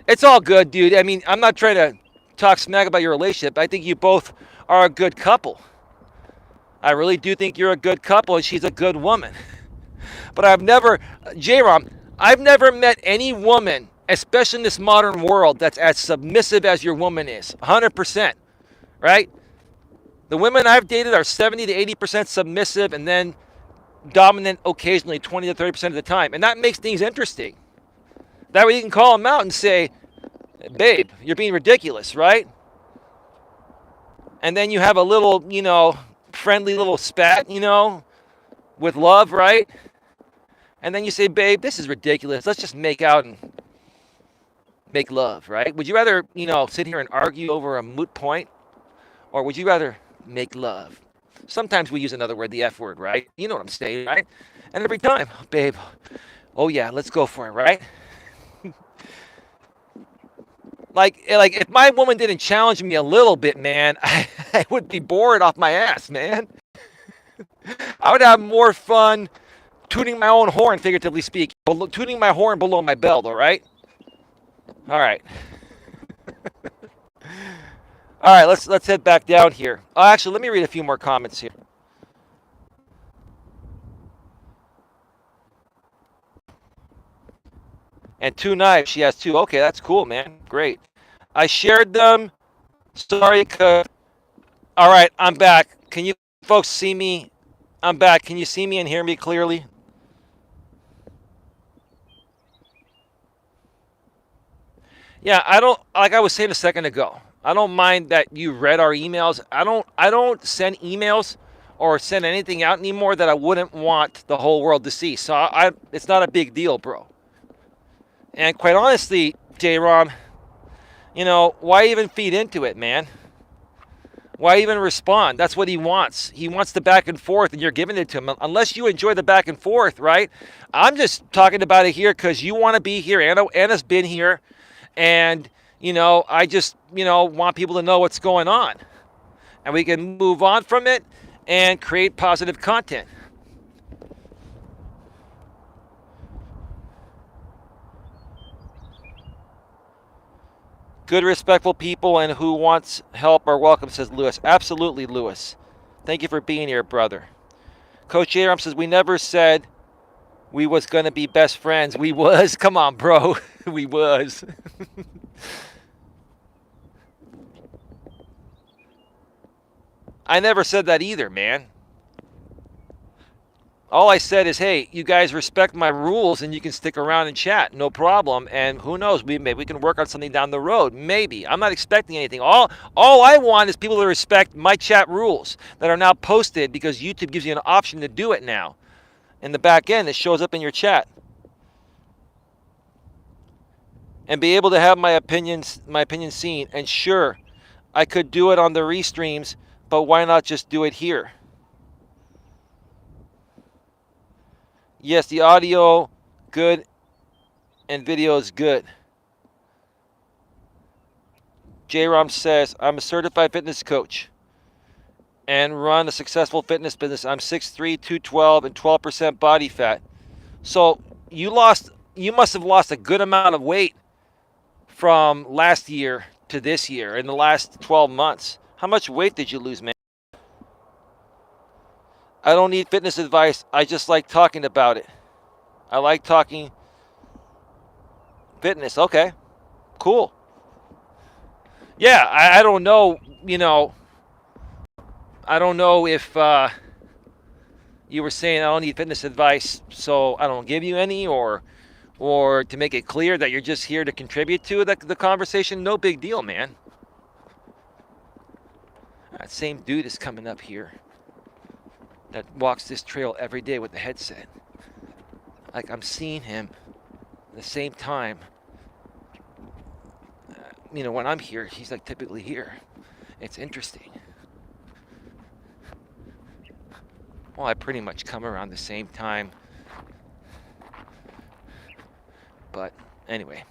It's all good, dude. I mean, I'm not trying to talk smack about your relationship. I think you both are a good couple. I really do think you're a good couple, and she's a good woman. But I've never met any woman, especially in this modern world, that's as submissive as your woman is. 100%, right? The women I've dated are 70 to 80% submissive and then dominant occasionally 20 to 30% of the time. And that makes things interesting. That way you can call them out and say, babe, you're being ridiculous, right? And then you have a little, friendly little spat, with love, right? And then you say, babe, this is ridiculous. Let's just make out and make love, right? Would you rather, sit here and argue over a moot point? Or would you rather make love? Sometimes we use another word, the F word, right? You know what I'm saying, right? And every time, babe, Oh yeah, let's go for it, right? Like if my woman didn't challenge me a little bit, man, I would be bored off my ass, man. I would have more fun tooting my own horn, figuratively speaking, tooting my horn below my belt. All right, all right, all right. Let's head back down here. Oh, actually, let me read a few more comments here. And 2 knives. She has 2. Okay, that's cool, man. Great. I shared them. Sorry, all right, I'm back. Can you folks see me? I'm back. Can you see me and hear me clearly? Yeah, I don't like I was saying a second ago. I don't mind that you read our emails. I don't send emails or send anything out anymore that I wouldn't want the whole world to see. So it's not a big deal, bro. And quite honestly, J-Ron, why even feed into it, man? Why even respond? That's what he wants. He wants the back and forth, and you're giving it to him. Unless you enjoy the back and forth, right? I'm just talking about it here because you want to be here. Anna's been here, and I just want people to know what's going on, and we can move on from it and create positive content. Good, respectful people and who wants help are welcome, says Lewis. Absolutely, Lewis. Thank you for being here, brother. Coach Aram says, we never said we was going to be best friends. We was. Come on, bro. We was. I never said that either, man. All I said is, hey, you guys respect my rules and you can stick around and chat. No problem. And who knows, maybe we can work on something down the road. Maybe. I'm not expecting anything. All I want is people to respect my chat rules that are now posted because YouTube gives you an option to do it now. In the back end, it shows up in your chat. And be able to have my opinion seen. And sure, I could do it on the restreams, but why not just do it here? Yes, the audio good and video is good. J-Rom says, I'm a certified fitness coach and run a successful fitness business. I'm 6'3", 212, and 12% body fat. So you must have lost a good amount of weight from last year to this year in the last 12 months. How much weight did you lose, man? I don't need fitness advice. I just like talking about it. I like talking fitness. Okay, cool. Yeah, I don't know, I don't know if you were saying I don't need fitness advice, so I don't give you any, or to make it clear that you're just here to contribute to the conversation. No big deal, man. That same dude is coming up here that walks this trail every day with the headset. Like I'm seeing him at the same time. When I'm here, he's like typically here. It's interesting. Well, I pretty much come around the same time. But anyway,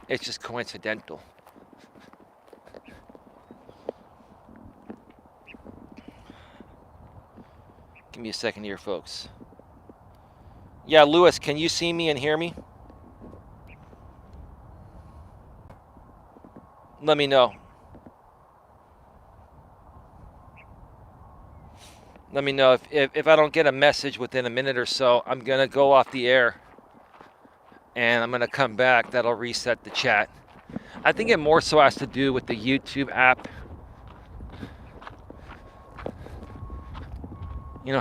it's just coincidental. Give me a second here, folks. Yeah, Lewis, can you see me and hear me? Let me know. Let me know if I don't get a message within a minute or so. I'm going to go off the air and I'm going to come back. That'll reset the chat. I think it more so has to do with the YouTube app.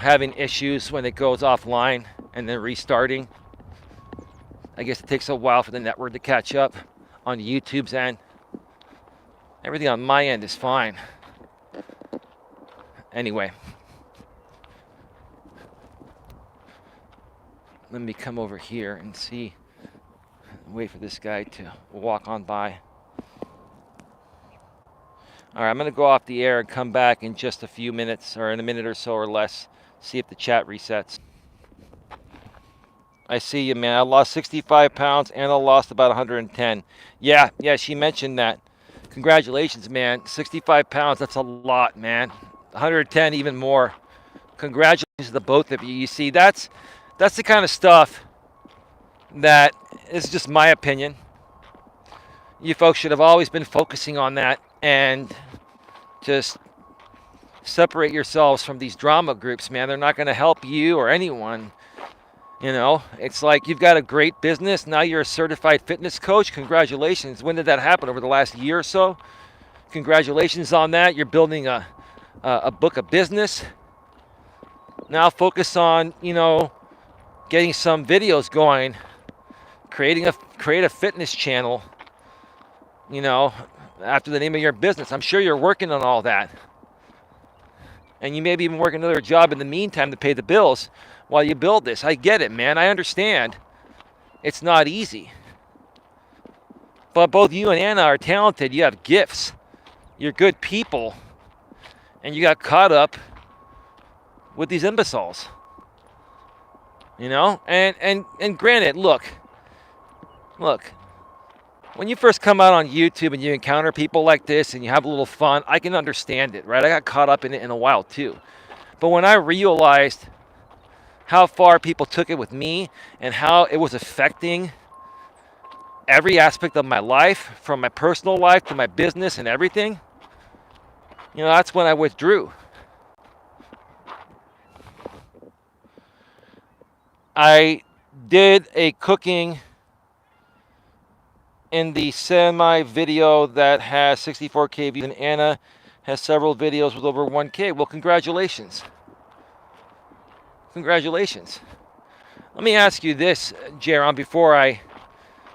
Having issues when it goes offline and then restarting. I guess it takes a while for the network to catch up on YouTube's end. Everything on my end is fine. Anyway. Let me come over here and see. Wait for this guy to walk on by. All right, I'm going to go off the air and come back in just a few minutes, or in a minute or so or less. See if the chat resets. I see you, man. I lost 65 pounds and I lost about 110. Yeah, she mentioned that. Congratulations, man. 65 pounds, that's a lot, man. 110, even more. Congratulations to the both of you. You see, that's the kind of stuff that is just my opinion. You folks should have always been focusing on that and just separate yourselves from these drama groups, man. They're not going to help you or anyone. You know, it's like you've got a great business. Now you're a certified fitness coach. Congratulations. When did that happen? Over the last year or so? Congratulations on that. You're building a book of business. Now focus on, getting some videos going, create a fitness channel, after the name of your business. I'm sure you're working on all that. And you maybe even work another job in the meantime to pay the bills while you build this. I get it, man. I understand. It's not easy. But both you and Anna are talented. You have gifts. You're good people. And you got caught up with these imbeciles. And granted, look, when you first come out on YouTube and you encounter people like this and you have a little fun, I can understand it, right? I got caught up in it in a while too. But when I realized how far people took it with me and how it was affecting every aspect of my life, from my personal life to my business and everything, that's when I withdrew. I did a cooking in the semi video that has 64K views, and Anna has several videos with over 1K. Well, congratulations. Congratulations. Let me ask you this, Jaron, before I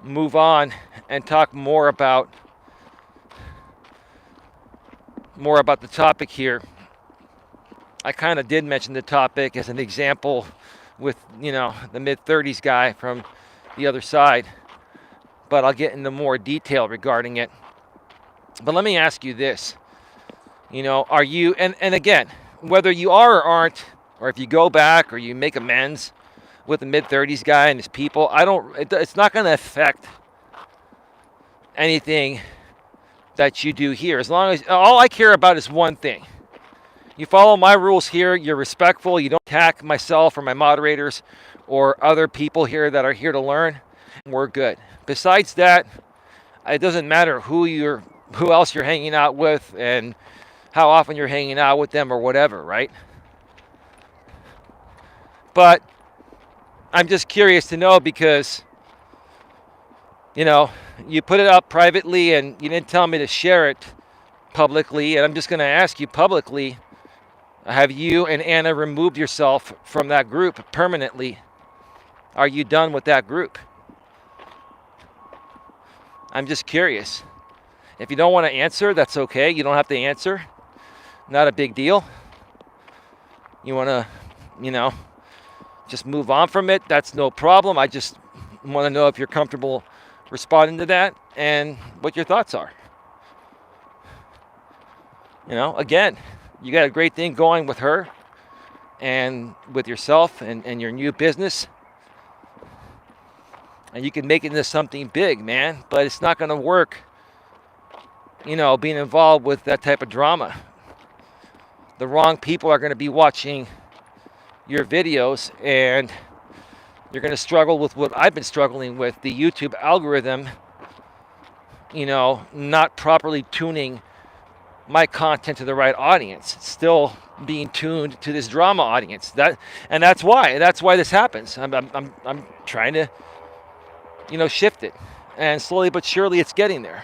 move on and talk more about the topic here. I kind of did mention the topic as an example with, the mid-30s guy from the other side. But I'll get into more detail regarding it. But let me ask you this. Are you, and again, whether you are or aren't, or if you go back or you make amends with the mid-30s guy and his people, it's not going to affect anything that you do here. As long as, all I care about is one thing. You follow my rules here, you're respectful, you don't attack myself or my moderators or other people here that are here to learn, we're good. Besides that, it doesn't matter who else you're hanging out with and how often you're hanging out with them or whatever, right? But I'm just curious to know because, you put it up privately and you didn't tell me to share it publicly, and I'm just going to ask you publicly, have you and Anna removed yourself from that group permanently? Are you done with that group? I'm just curious. If you don't want to answer, that's okay. You don't have to answer. Not a big deal. You want to, just move on from it, that's no problem. I just want to know if you're comfortable responding to that and what your thoughts are. Again, you got a great thing going with her and with yourself and your new business. And you can make it into something big, man. But it's not going to work, being involved with that type of drama. The wrong people are going to be watching your videos, and you're going to struggle with what I've been struggling with, the YouTube algorithm, not properly tuning my content to the right audience. It's still being tuned to this drama audience. That's why this happens. I'm trying to, shift it, and slowly but surely it's getting there.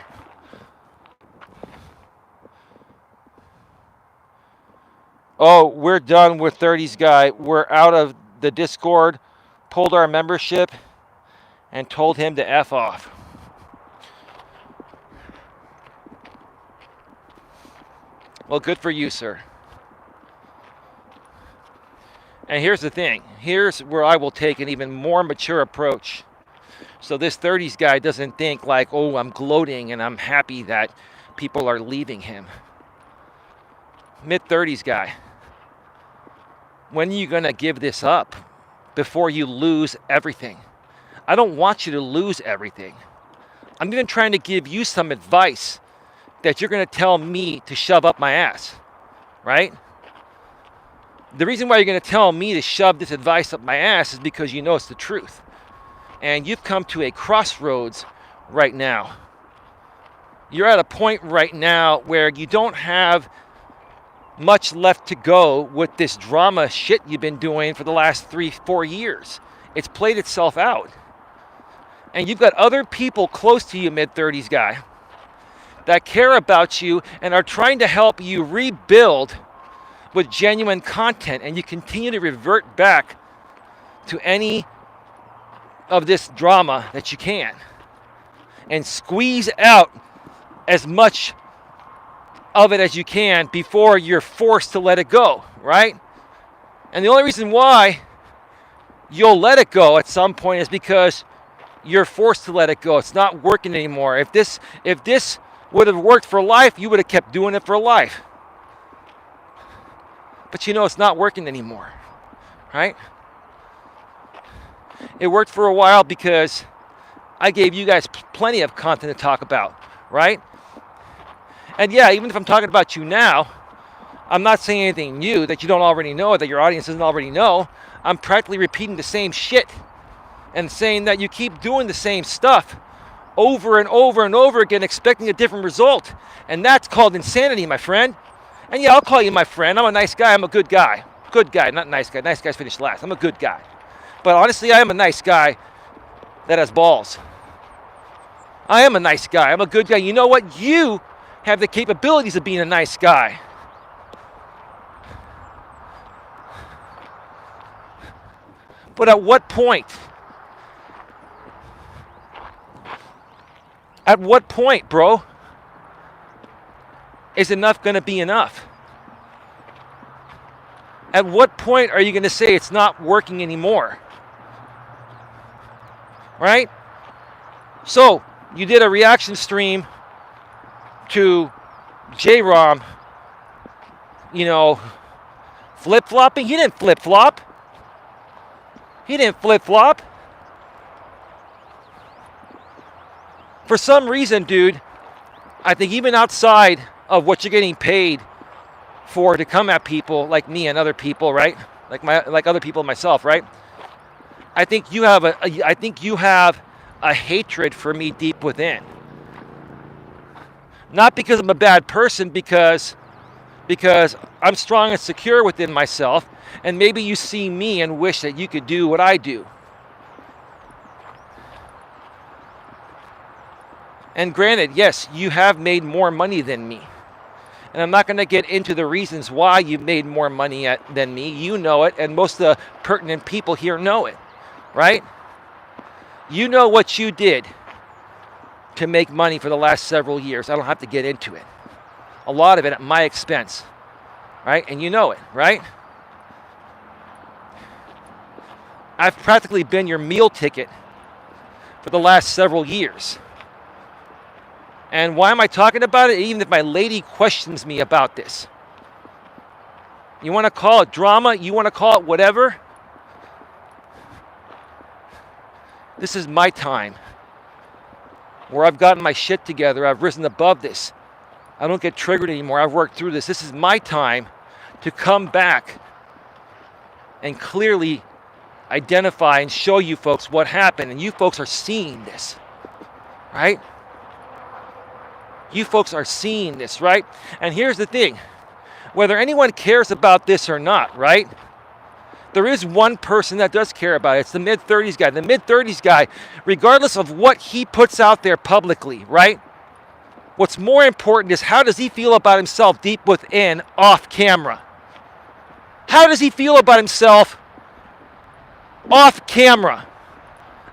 Oh, we're done with 30s guy. We're out of the Discord, pulled our membership, and told him to F off. Well, good for you, sir. And here's the thing. Here's where I will take an even more mature approach. So this 30s guy doesn't think like, oh, I'm gloating and I'm happy that people are leaving him. Mid-30s guy. When are you going to give this up? before you lose everything. I don't want you to lose everything. I'm even trying to give you some advice that you're going to tell me to shove up my ass, right? The reason why you're going to tell me to shove this advice up my ass is because you know it's the truth. And you've come to a crossroads right now. You're at a point right now where you don't have much left to go with this drama shit you've been doing for the last 3-4 years. It's played itself out. And you've got other people close to you, mid-30s guy, that care about you and are trying to help you rebuild with genuine content, and you continue to revert back to any of this drama that you can and squeeze out as much of it as you can before you're forced to let it go, right? And the only reason why you'll let it go at some point is because you're forced to let it go. It's not working anymore. If this would have worked for life, you would have kept doing it for life. But you know it's not working anymore, right? It worked for a while because I gave you guys plenty of content to talk about, right? And yeah, even if I'm talking about you now, I'm not saying anything new that you don't already know, that your audience doesn't already know. I'm practically repeating the same shit and saying that you keep doing the same stuff over and over and over again, expecting a different result. And that's called insanity, my friend. And yeah, I'll call you my friend. I'm a nice guy. I'm a good guy. Good guy, not nice guy. Nice guys finish last. I'm a good guy. But honestly, I am a nice guy that has balls. I am a nice guy. I'm a good guy. You know what? You have the capabilities of being a nice guy. But at what point? At what point, bro, is enough going to be enough? At what point are you going to say it's not working anymore? Right? So, you did a reaction stream to J-Rom, flip-flopping. He didn't flip-flop. He didn't flip-flop. For some reason, dude, I think even outside of what you're getting paid for to come at people like me and other people, right? Like other people, myself, right? I think you have a hatred for me deep within. Not because I'm a bad person, because I'm strong and secure within myself, and maybe you see me and wish that you could do what I do. And granted, yes, you have made more money than me. And I'm not going to get into the reasons why you've made more money than me. You know it, and most of the pertinent people here know it, right? You know what you did to make money for the last several years. I don't have to get into it. A lot of it at my expense, right? And you know it, right? I've practically been your meal ticket for the last several years. And why am I talking about it? Even if my lady questions me about this. You want to call it drama? You want to call it whatever? This is my time where I've gotten my shit together. I've risen above this. I don't get triggered anymore. I've worked through this. This is my time to come back and clearly identify and show you folks what happened. And you folks are seeing this, right? You folks are seeing this, right? And here's the thing. Whether anyone cares about this or not, right? There is one person that does care about it. It's the mid-30s guy. The mid-30s guy, regardless of what he puts out there publicly, right? What's more important is how does he feel about himself deep within, off camera? How does he feel about himself off camera?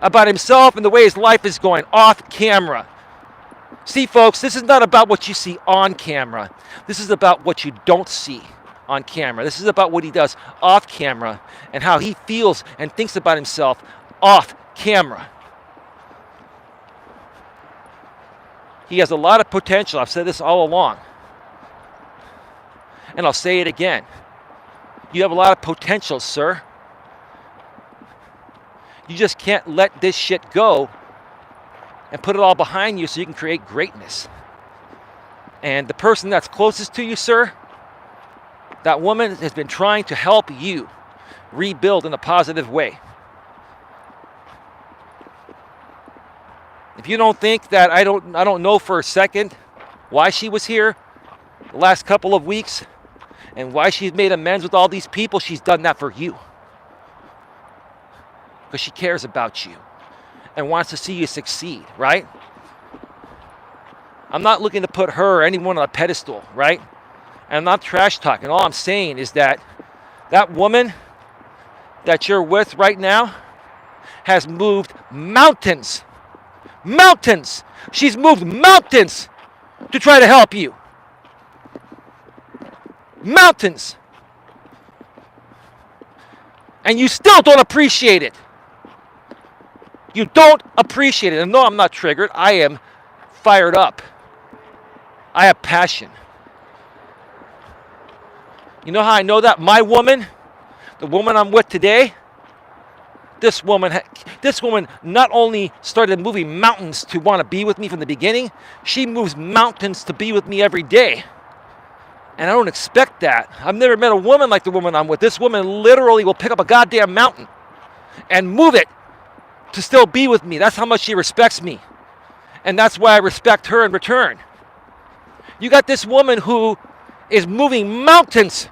About himself and the way his life is going off camera. See, folks, this is not about what you see on camera. This is about what you don't see on camera. This is about what he does off camera and how he feels and thinks about himself off camera. He has a lot of potential. I've said this all along. And I'll say it again. You have a lot of potential, sir. You just can't let this shit go and put it all behind you so you can create greatness. And the person that's closest to you, sir, that woman has been trying to help you rebuild in a positive way. If you don't think that I don't know for a second why she was here the last couple of weeks and why she's made amends with all these people, she's done that for you. Because she cares about you and wants to see you succeed, right? I'm not looking to put her or anyone on a pedestal, right? And I'm not trash talking. All I'm saying is that that woman that you're with right now has moved mountains. Mountains! She's moved mountains to try to help you. Mountains! And you still don't appreciate it. You don't appreciate it. And no, I'm not triggered. I am fired up. I have passion. You know how I know that? My woman, the woman I'm with today, this woman not only started moving mountains to want to be with me from the beginning, she moves mountains to be with me every day. And I don't expect that. I've never met a woman like the woman I'm with. This woman literally will pick up a goddamn mountain and move it to still be with me. That's how much she respects me. And that's why I respect her in return. You got this woman who is moving mountains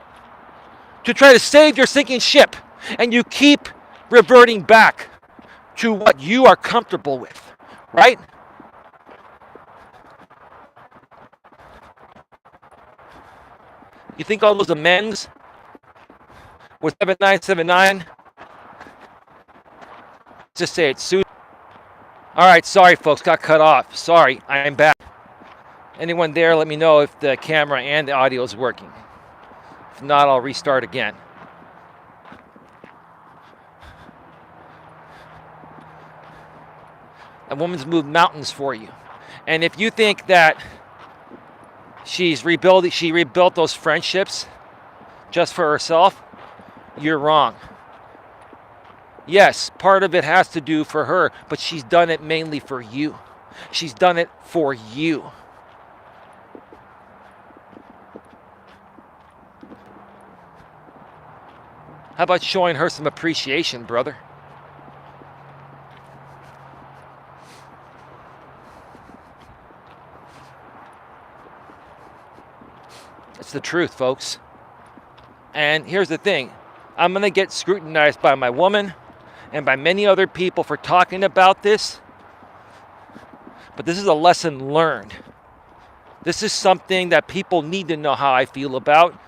to try to save your sinking ship, and you keep reverting back to what you are comfortable with, right? You think all those amends with 7979? Just say it's Susan. All right, sorry folks, got cut off. Sorry, I am back. Anyone there, let me know if the camera and the audio is working. If not, I'll restart again. A woman's moved mountains for you. And if you think that she rebuilt those friendships just for herself, you're wrong. Yes, part of it has to do for her, but she's done it mainly for you. She's done it for you. How about showing her some appreciation, brother? It's the truth, folks. And here's the thing. I'm going to get scrutinized by my woman and by many other people for talking about this. But this is a lesson learned. This is something that people need to know how I feel about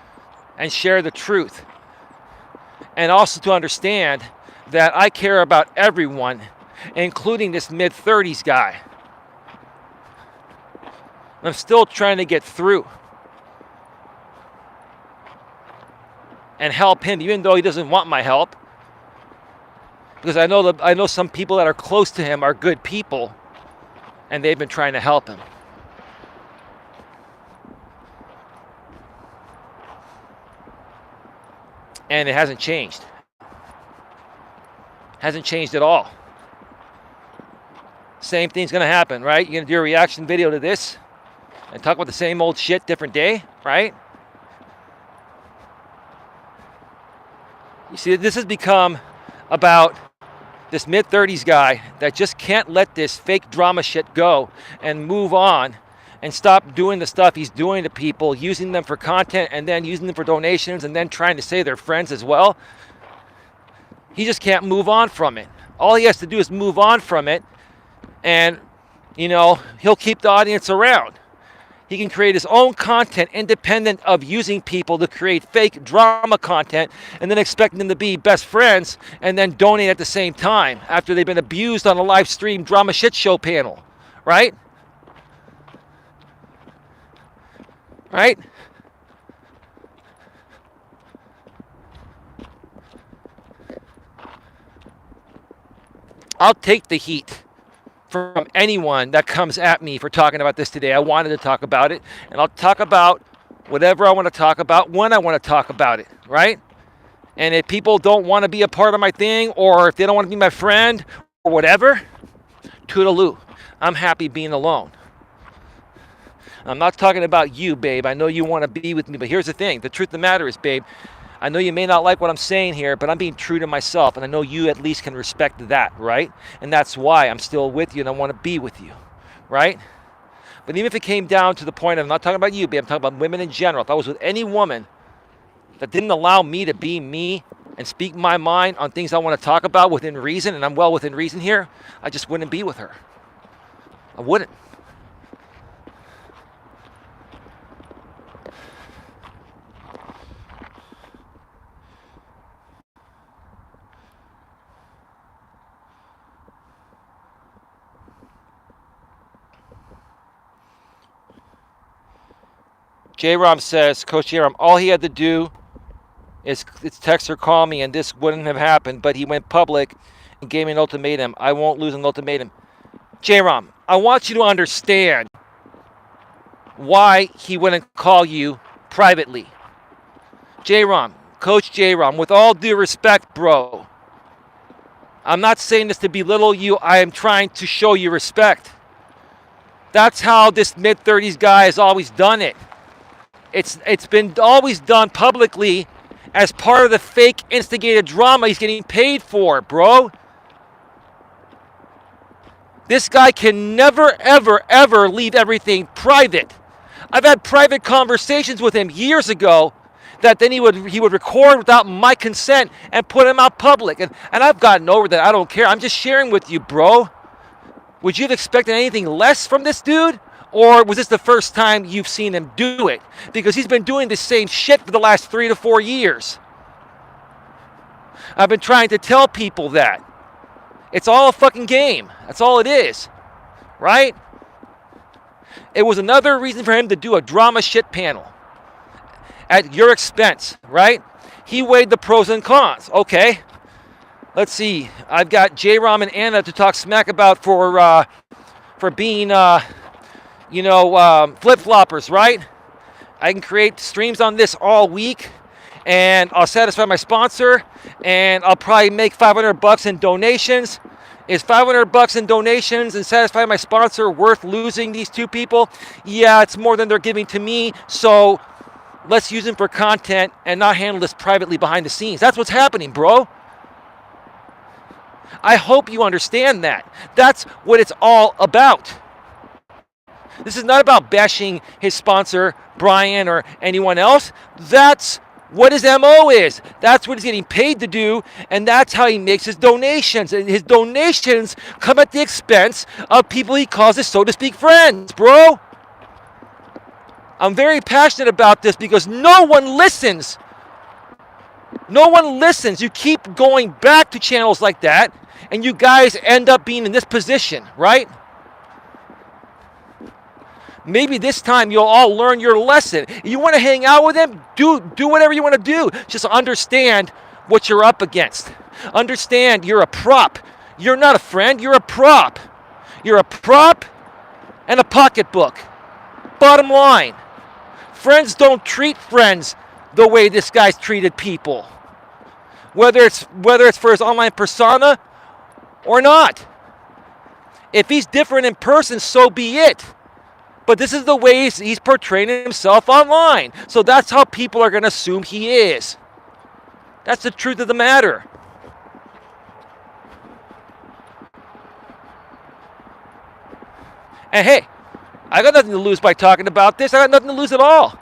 and share the truth. And also to understand that I care about everyone, including this mid-30s guy. I'm still trying to get through and help him, even though he doesn't want my help. Because I know some people that are close to him are good people, and they've been trying to help him. And it hasn't changed. Hasn't changed at all. Same thing's going to happen, right? You're going to do a reaction video to this and talk about the same old shit, different day, right? You see, this has become about this mid-30s guy that just can't let this fake drama shit go and move on and stop doing the stuff he's doing to people, using them for content and then using them for donations and then trying to say they're friends as well. He just can't move on from it. All he has to do is move on from it, and, he'll keep the audience around. He can create his own content independent of using people to create fake drama content and then expecting them to be best friends and then donate at the same time after they've been abused on a live stream drama shit show panel, right? Right? I'll take the heat from anyone that comes at me for talking about this today. I wanted to talk about it, and I'll talk about whatever I want to talk about when I want to talk about it, right? And if people don't want to be a part of my thing, or if they don't want to be my friend, or whatever, toodaloo. I'm happy being alone. I'm not talking about you, babe. I know you want to be with me, but here's the thing. The truth of the matter is, babe, I know you may not like what I'm saying here, but I'm being true to myself, and I know you at least can respect that, right? And that's why I'm still with you and I want to be with you, right? But even if it came down to the point of, I'm not talking about you, babe, I'm talking about women in general. If I was with any woman that didn't allow me to be me and speak my mind on things I want to talk about within reason, and I'm well within reason here, I just wouldn't be with her. I wouldn't. J-Rom says, Coach J-Rom, all he had to do is text or call me and this wouldn't have happened, but he went public and gave me an ultimatum. I won't lose an ultimatum. J-Rom, I want you to understand why he wouldn't call you privately. J-Rom, Coach J-Rom, with all due respect, bro, I'm not saying this to belittle you. I am trying to show you respect. That's how this mid-30s guy has always done it. It's been always done publicly as part of the fake instigated drama he's getting paid for, bro. This guy can never, ever, ever leave everything private. I've had private conversations with him years ago that then he would record without my consent and put them out public. And I've gotten over that. I don't care. I'm just sharing with you, bro. Would you have expected anything less from this dude? Or was this the first time you've seen him do it? Because he's been doing the same shit for the last 3 to 4 years. I've been trying to tell people that. It's all a fucking game. That's all it is. Right? It was another reason for him to do a drama shit panel at your expense, right? He weighed the pros and cons. Okay. Let's see. I've got J-Rom and Anna to talk smack about for being flip-floppers, right? I can create streams on this all week, and I'll satisfy my sponsor, and I'll probably make $500 in donations. Is $500 in donations and satisfy my sponsor worth losing these two people? Yeah, it's more than they're giving to me, so let's use them for content and not handle this privately behind the scenes. That's what's happening, bro. I hope you understand that. That's what it's all about. This is not about bashing his sponsor, Brian, or anyone else. That's what his MO is. That's what he's getting paid to do, and that's how he makes his donations. And his donations come at the expense of people he calls his, so to speak, friends, bro. I'm very passionate about this because no one listens. No one listens. You keep going back to channels like that, and you guys end up being in this position, right? Maybe this time you'll all learn your lesson. You want to hang out with him? Do whatever you want to do. Just understand what you're up against. Understand you're a prop. You're not a friend. You're a prop. You're a prop and a pocketbook. Bottom line. Friends don't treat friends the way this guy's treated people. Whether it's for his online persona or not. If he's different in person, so be it. But this is the way he's portraying himself online. So that's how people are going to assume he is. That's the truth of the matter. And hey, I got nothing to lose by talking about this. I got nothing to lose at all.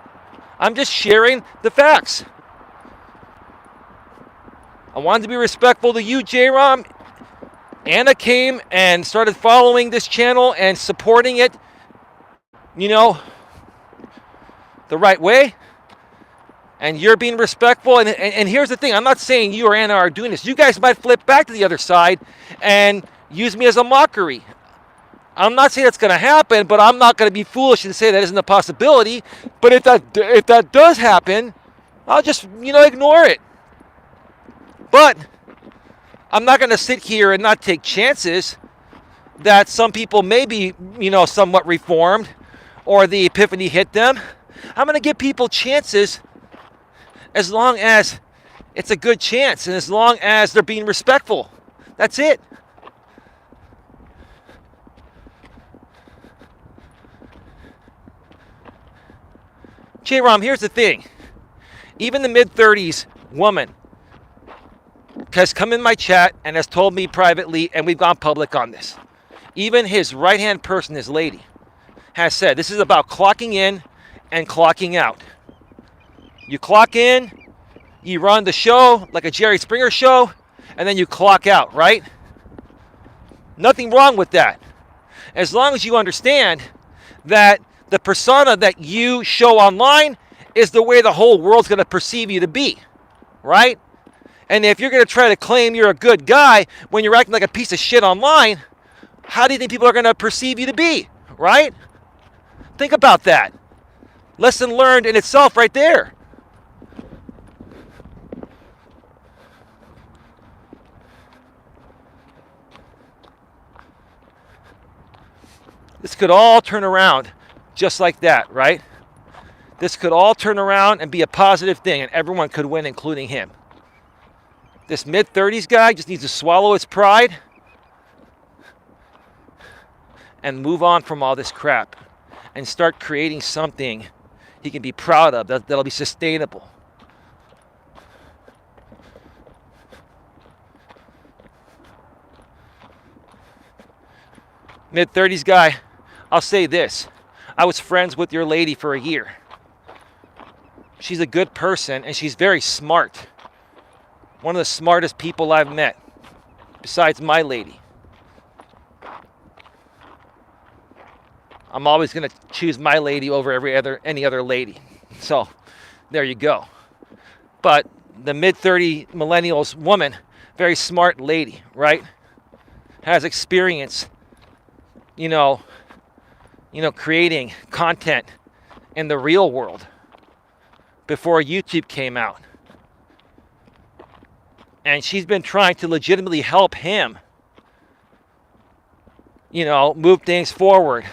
I'm just sharing the facts. I wanted to be respectful to you, J-Rom. Anna came and started following this channel and supporting it, the right way. And you're being respectful. And here's the thing. I'm not saying you or Anna are doing this. You guys might flip back to the other side and use me as a mockery. I'm not saying that's going to happen, but I'm not going to be foolish and say that isn't a possibility. But if that does happen, I'll just, ignore it. But I'm not going to sit here and not take chances that some people may be, somewhat reformed or the epiphany hit them. I'm going to give people chances as long as it's a good chance. And as long as they're being respectful, that's it. J-Rom, here's the thing. Even the mid-30s woman has come in my chat and has told me privately, and we've gone public on this. Even his right-hand person, his lady, has said this is about clocking in and clocking out. You clock in, you run the show like a Jerry Springer show, and then you clock out, right? Nothing wrong with that. As long as you understand that the persona that you show online is the way the whole world's going to perceive you to be, right? And if you're going to try to claim you're a good guy when you're acting like a piece of shit online, how do you think people are going to perceive you to be, right? Think about that. Lesson learned in itself right there. This could all turn around just like that, right? This could all turn around and be a positive thing, and everyone could win, including him. This mid-30s guy just needs to swallow his pride and move on from all this crap and start creating something he can be proud of that'll be sustainable. Mid-30s guy, I'll say this. I was friends with your lady for a year. She's a good person, and she's very smart. One of the smartest people I've met, besides my lady. I'm always going to choose my lady over any other lady. So, there you go. But the mid-30 millennials woman, very smart lady, right? Has experience, creating content in the real world before YouTube came out. And she's been trying to legitimately help him, move things forward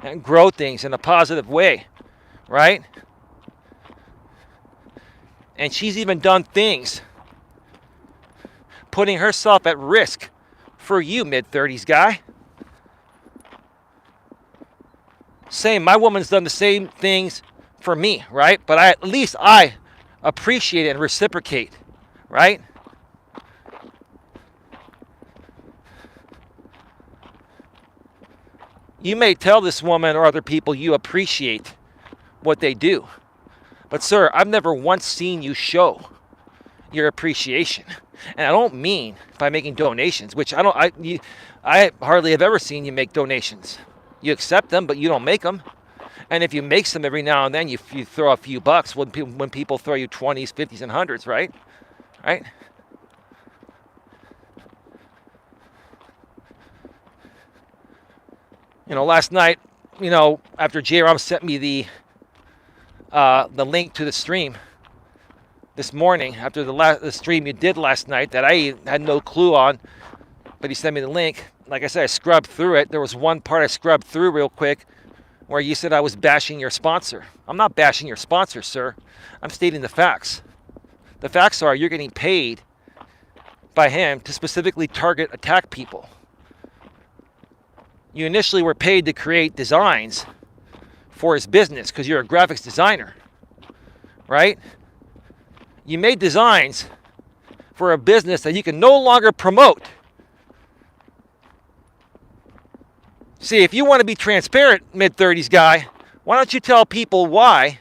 and grow things in a positive way, right? And she's even done things putting herself at risk for you, mid-30s guy. Same, my woman's done the same things for me, right? But at least I appreciate it and reciprocate, right? You may tell this woman or other people you appreciate what they do. But sir, I've never once seen you show your appreciation. And I don't mean by making donations, which I hardly have ever seen you make donations. You accept them, but you don't make them. And if you make some every now and then, you throw a few bucks when people throw you 20s, 50s, and 100s, right? Right? Last night, after J-Rom sent me the link to the stream this morning, after the stream you did last night that I had no clue on, but he sent me the link. Like I said, I scrubbed through it. There was one part I scrubbed through real quick where you said I was bashing your sponsor. I'm not bashing your sponsor, sir. I'm stating the facts. The facts are you're getting paid by him to specifically target attack people. You initially were paid to create designs for his business because you're a graphics designer, right? You made designs for a business that you can no longer promote. See, if you want to be transparent, mid-30s guy, why don't you tell people why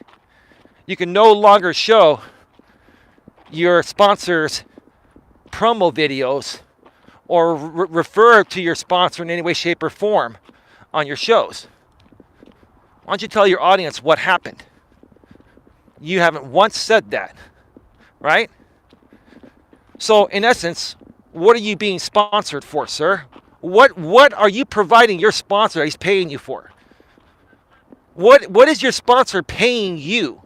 you can no longer show your sponsor's promo videos or refer to your sponsor in any way, shape, or form on your shows? Why don't you tell your audience what happened? You haven't once said that, right? So, in essence, what are you being sponsored for, sir? What are you providing your sponsor that he's paying you for? What is your sponsor paying you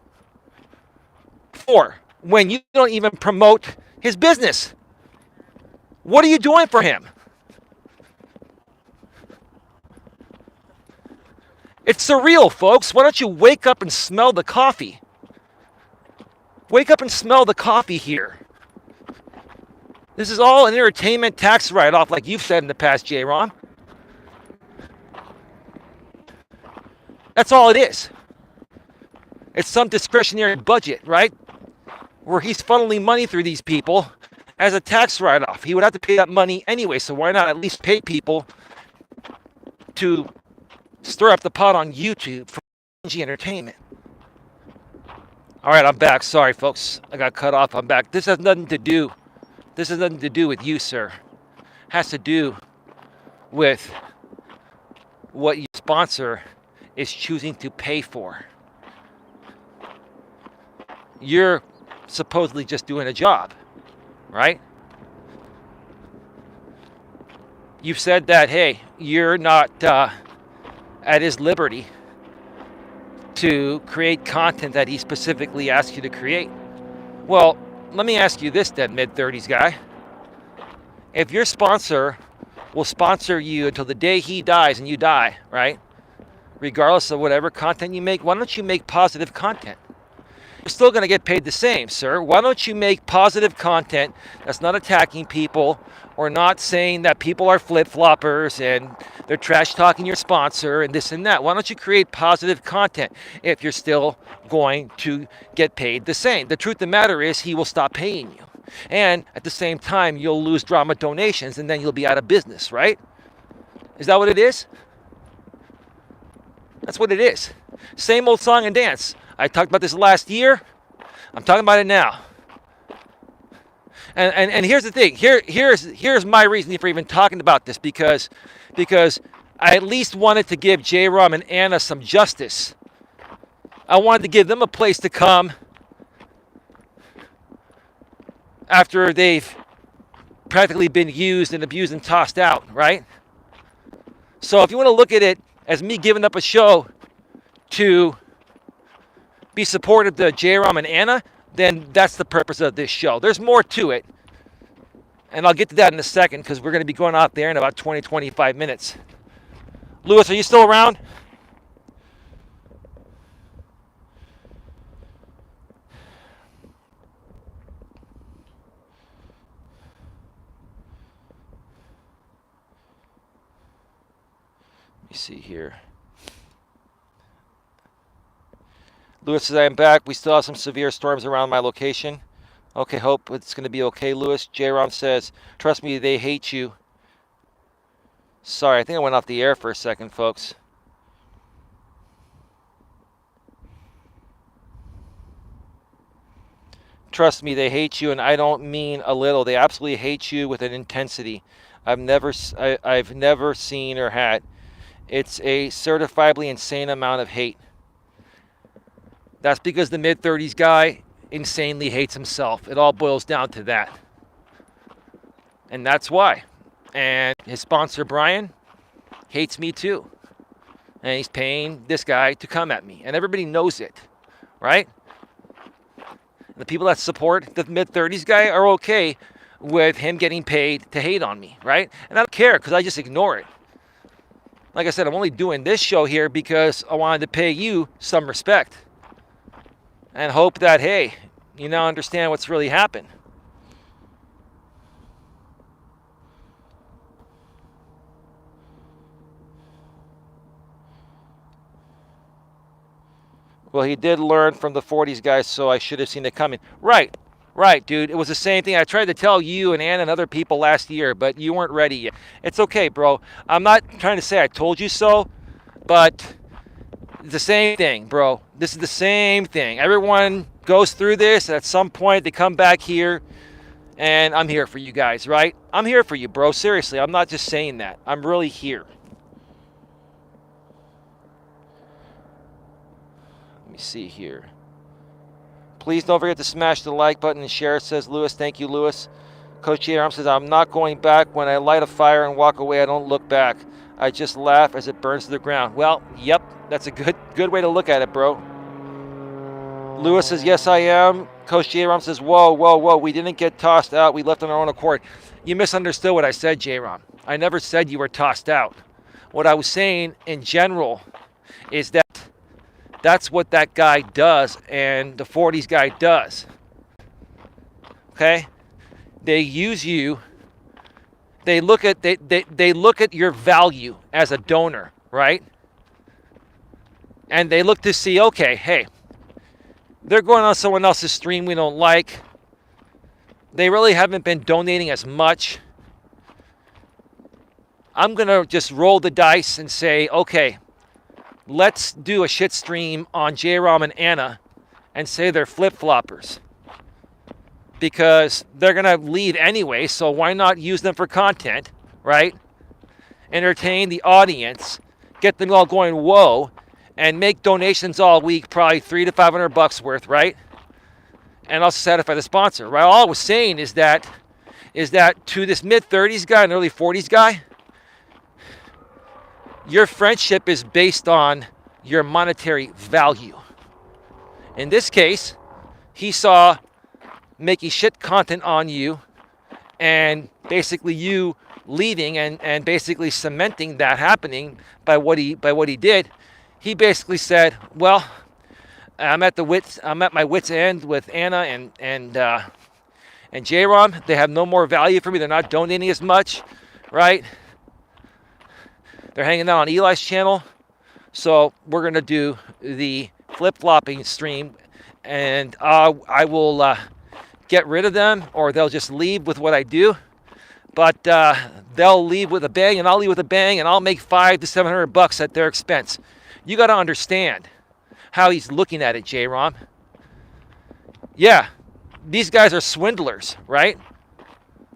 for when you don't even promote his business? What are you doing for him? It's surreal, folks. Why don't you wake up and smell the coffee? Wake up and smell the coffee here. This is all an entertainment tax write-off, like you've said in the past, J-Ron. That's all it is. It's some discretionary budget, right? Where he's funneling money through these people as a tax write-off. He would have to pay that money anyway, so why not at least pay people to stir up the pot on YouTube for entertainment? All right, I'm back. Sorry, folks. I got cut off. I'm back. This has nothing to do with you, sir. It has to do with what your sponsor is choosing to pay for. You're supposedly just doing a job, right? You've said that, hey, you're not at his liberty to create content that he specifically asked you to create. Well, let me ask you this then, mid-30s guy. If your sponsor will sponsor you until the day he dies and you die, right? Regardless of whatever content you make, why don't you make positive content? You're still going to get paid the same, sir. Why don't you make positive content that's not attacking people or not saying that people are flip-floppers and they're trash-talking your sponsor and this and that? Why don't you create positive content if you're still going to get paid the same? The truth of the matter is he will stop paying you. And at the same time, you'll lose drama donations and then you'll be out of business, right? Is that what it is? That's what it is. Same old song and dance. I talked about this last year. I'm talking about it now. And here's the thing. Here's my reason for even talking about this because I at least wanted to give J-Rom and Anna some justice. I wanted to give them a place to come after they've practically been used and abused and tossed out, right? So if you want to look at it as me giving up a show to be supportive to J-Rom and Anna, then that's the purpose of this show. There's more to it. And I'll get to that in a second because we're going to be going out there in about 20, 25 minutes. Lewis, are you still around? Let me see here. Lewis says, I am back. We still have some severe storms around my location. Okay, hope it's going to be okay, Lewis. J-Rom says, trust me, they hate you. Sorry, I think I went off the air for a second, folks. Trust me, they hate you, and I don't mean a little. They absolutely hate you with an intensity I've never seen or had. It's a certifiably insane amount of hate. That's because the mid-30s guy insanely hates himself. It all boils down to that. And that's why. And his sponsor, Brian, hates me too. And he's paying this guy to come at me. And everybody knows it, right? The people that support the mid-30s guy are okay with him getting paid to hate on me, right? And I don't care because I just ignore it. Like I said, I'm only doing this show here because I wanted to pay you some respect. And hope that, hey, you now understand what's really happened. Well, he did learn from the 40s guys, so I should have seen it coming. Right, dude. It was the same thing. I tried to tell you and Anna and other people last year, but you weren't ready yet. It's okay, bro. I'm not trying to say I told you so, but it's the same thing, bro. This is the same thing. Everyone goes through this. At some point, they come back here, and I'm here for you guys, right? I'm here for you, bro. Seriously, I'm not just saying that. I'm really here. Let me see here. Please don't forget to smash the like button and share, says Lewis. Thank you, Lewis. Coach Eli says, I'm not going back. When I light a fire and walk away, I don't look back. I just laugh as it burns to the ground. Well, yep, that's a good way to look at it, bro. Lewis says, yes, I am. Coach J-Rom says, whoa. We didn't get tossed out. We left on our own accord. You misunderstood what I said, J-Rom. I never said you were tossed out. What I was saying in general is that that's what that guy does and the 40s guy does. Okay? They use you. They look at your value as a donor, right? And they look to see, okay, hey, they're going on someone else's stream we don't like. They really haven't been donating as much. I'm going to just roll the dice and say, okay, let's do a shit stream on J-Rom and Anna and say they're flip-floppers. Because they're going to leave anyway, so why not use them for content, right? Entertain the audience, get them all going, whoa, and make donations all week, probably $300 to $500 worth, right? And also satisfy the sponsor, right? All I was saying is that to this mid-30s guy and early 40s guy, your friendship is based on your monetary value. In this case, he saw making shit content on you and basically you leaving and basically cementing that happening by what he did. He basically said, well, I'm at my wit's end with Anna and J-Rom. They have no more value for me. They're not donating as much, right? They're hanging out on Eli's channel. So we're going to do the flip-flopping stream, and I will get rid of them, or they'll just leave with what I do. But they'll leave with a bang, and I'll leave with a bang, and I'll make $500 to $700 at their expense. You got to understand how he's looking at it, J-Rom. Yeah, these guys are swindlers, right?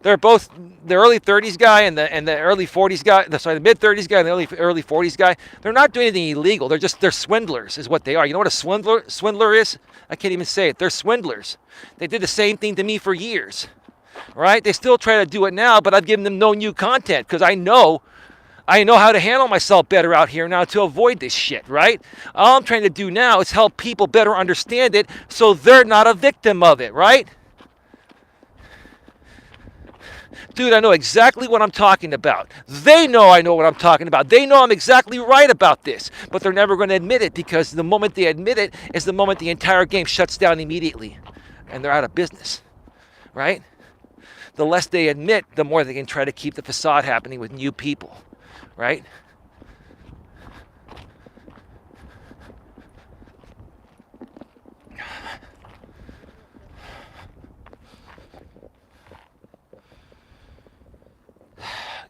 They're both the early 30s guy and the early 40s guy. The mid 30s guy and the early 40s guy. They're not doing anything illegal. They're swindlers, is what they are. You know what a swindler is? I can't even say it. They're swindlers. They did the same thing to me for years, right? They still try to do it now, but I've given them no new content because I know how to handle myself better out here now to avoid this shit, right? All I'm trying to do now is help people better understand it so they're not a victim of it, right? Dude, I know exactly what I'm talking about. They know I know what I'm talking about. They know I'm exactly right about this, but they're never going to admit it because the moment they admit it is the moment the entire game shuts down immediately and they're out of business, right? The less they admit, the more they can try to keep the facade happening with new people, right?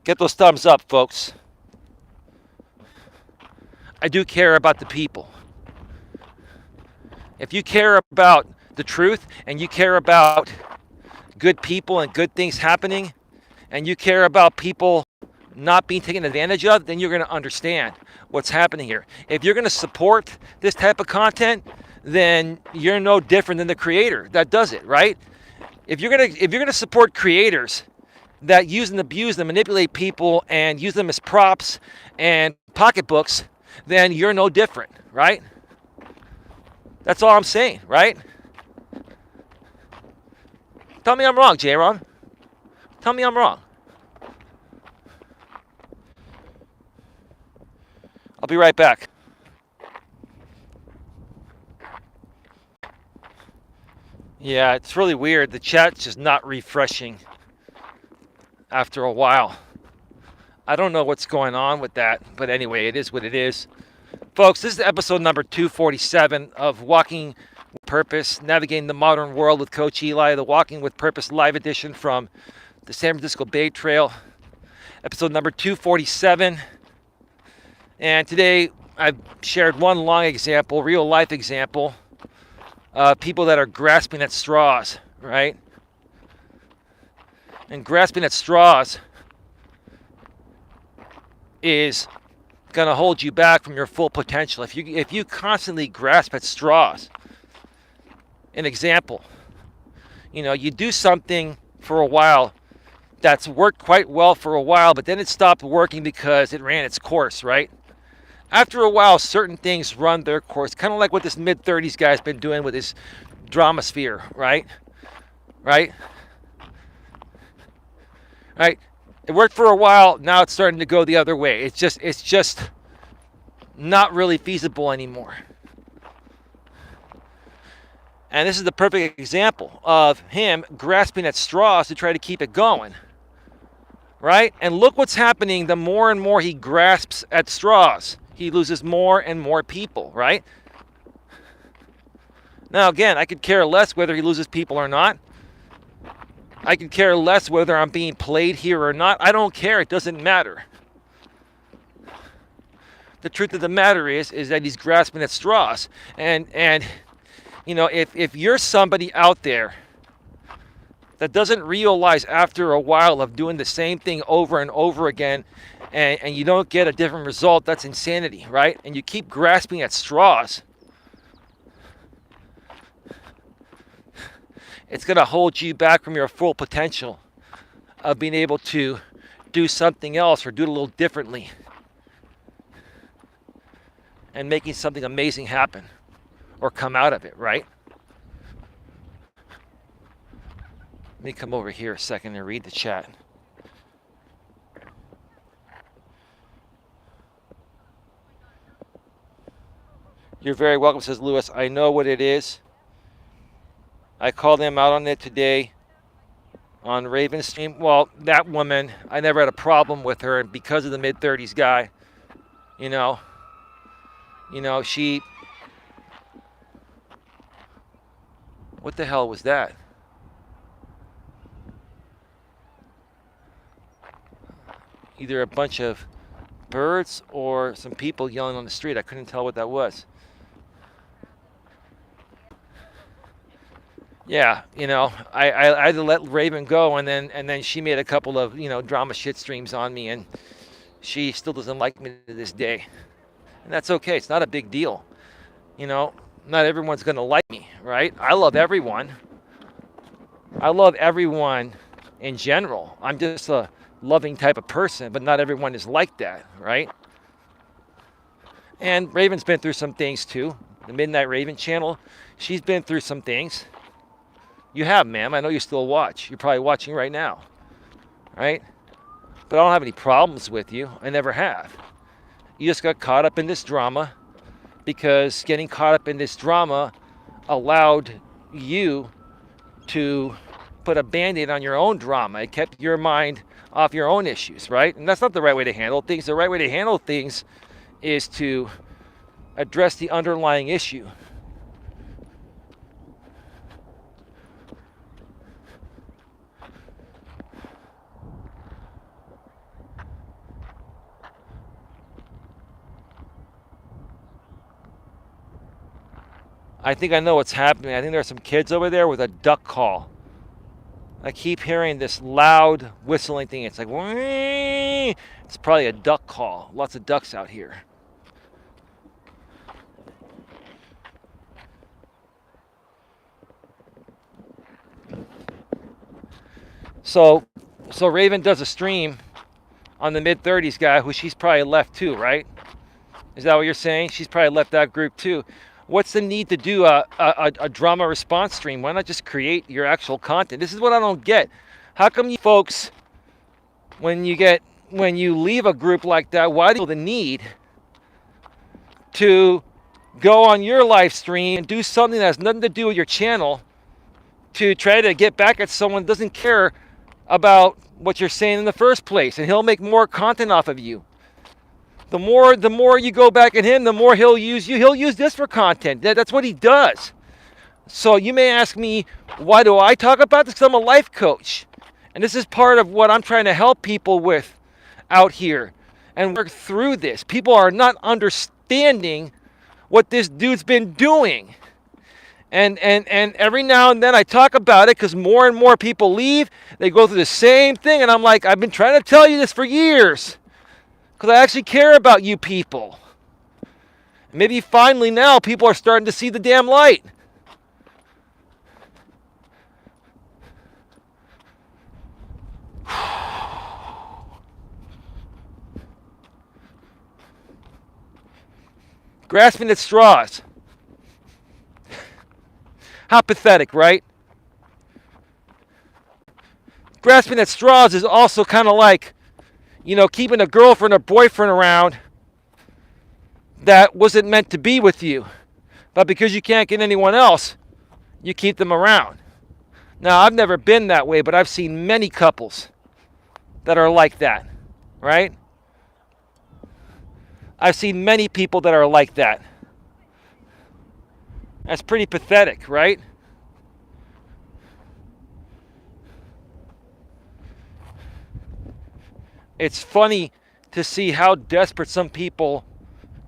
Get those thumbs up, folks. I do care about the people. If you care about the truth and you care about good people and good things happening and you care about people not being taken advantage of, then you're going to understand what's happening here. If you're going to support this type of content, then you're no different than the creator that does it, right? If you're going to support creators that use and abuse and manipulate people and use them as props and pocketbooks, then you're no different, right? That's all I'm saying, right? Tell me I'm wrong, J-Ron. Tell me I'm wrong. I'll be right back. Yeah, it's really weird. The chat's just not refreshing after a while. I don't know what's going on with that, but anyway, it is what it is. Folks, this is episode number 247 of Walking with Purpose, Navigating the Modern World with Coach Eli, the Walking with Purpose live edition from the San Francisco Bay Trail. Episode number 247. And today I've shared one long example, real life example, people that are grasping at straws, right? And grasping at straws is going to hold you back from your full potential. If you constantly grasp at straws, an example, you do something for a while that's worked quite well for a while, but then it stopped working because it ran its course, right? After a while, certain things run their course, kind of like what this mid-30s guy's been doing with his drama sphere, right? Right? Right? It worked for a while, now it's starting to go the other way. It's just not really feasible anymore. And this is the perfect example of him grasping at straws to try to keep it going. Right? And look what's happening the more and more he grasps at straws. He loses more and more people, right? Now, again, I could care less whether he loses people or not. I could care less whether I'm being played here or not. I don't care. It doesn't matter. The truth of the matter is that he's grasping at straws. And if you're somebody out there that doesn't realize after a while of doing the same thing over and over again, and you don't get a different result, that's insanity, right? And you keep grasping at straws, it's going to hold you back from your full potential of being able to do something else or do it a little differently and making something amazing happen or come out of it, right? Let me come over here a second and read the chat. You're very welcome, says Lewis. I know what it is. I called them out on it today on Raven's stream. Well, that woman, I never had a problem with her, and because of the mid-30s guy, she... What the hell was that? Either a bunch of birds or some people yelling on the street. I couldn't tell what that was. Yeah, I had to let Raven go, and then she made a couple of drama shit streams on me, and she still doesn't like me to this day, and that's okay. It's not a big deal. Not everyone's gonna like me, right? I love everyone. I love everyone in general. I'm just a loving type of person, but not everyone is like that, right? And Raven's been through some things too. The Midnight Raven channel, she's been through some things. You have, ma'am. I know you still watch. You're probably watching right now, right? But I don't have any problems with you. I never have. You just got caught up in this drama because getting caught up in this drama allowed you to put a Band-Aid on your own drama. It kept your mind off your own issues, right? And that's not the right way to handle things. The right way to handle things is to address the underlying issue. I think I know what's happening. I think there are some kids over there with a duck call. I keep hearing this loud whistling thing. It's like, whee! It's probably a duck call. Lots of ducks out here. So Raven does a stream on the mid-30s guy who she's probably left too, right? Is that what you're saying? She's probably left that group too. What's the need to do a drama response stream? Why not just create your actual content? This is what I don't get. How come you folks, when you leave a group like that, why do you feel the need to go on your live stream and do something that has nothing to do with your channel to try to get back at someone who doesn't care about what you're saying in the first place, and he'll make more content off of you? The more you go back at him, the more he'll use you. He'll use this for content. That's what he does. So you may ask me, why do I talk about this? Because I'm a life coach. And this is part of what I'm trying to help people with out here and work through this. People are not understanding what this dude's been doing. And every now and then I talk about it because more and more people leave. They go through the same thing. And I'm like, I've been trying to tell you this for years. Because I actually care about you people. Maybe finally now people are starting to see the damn light. Grasping at straws. How pathetic, right? Grasping at straws is also kind of like, keeping a girlfriend or boyfriend around that wasn't meant to be with you. But because you can't get anyone else, you keep them around. Now, I've never been that way, but I've seen many couples that are like that, right? I've seen many people that are like that. That's pretty pathetic, right? It's funny to see how desperate some people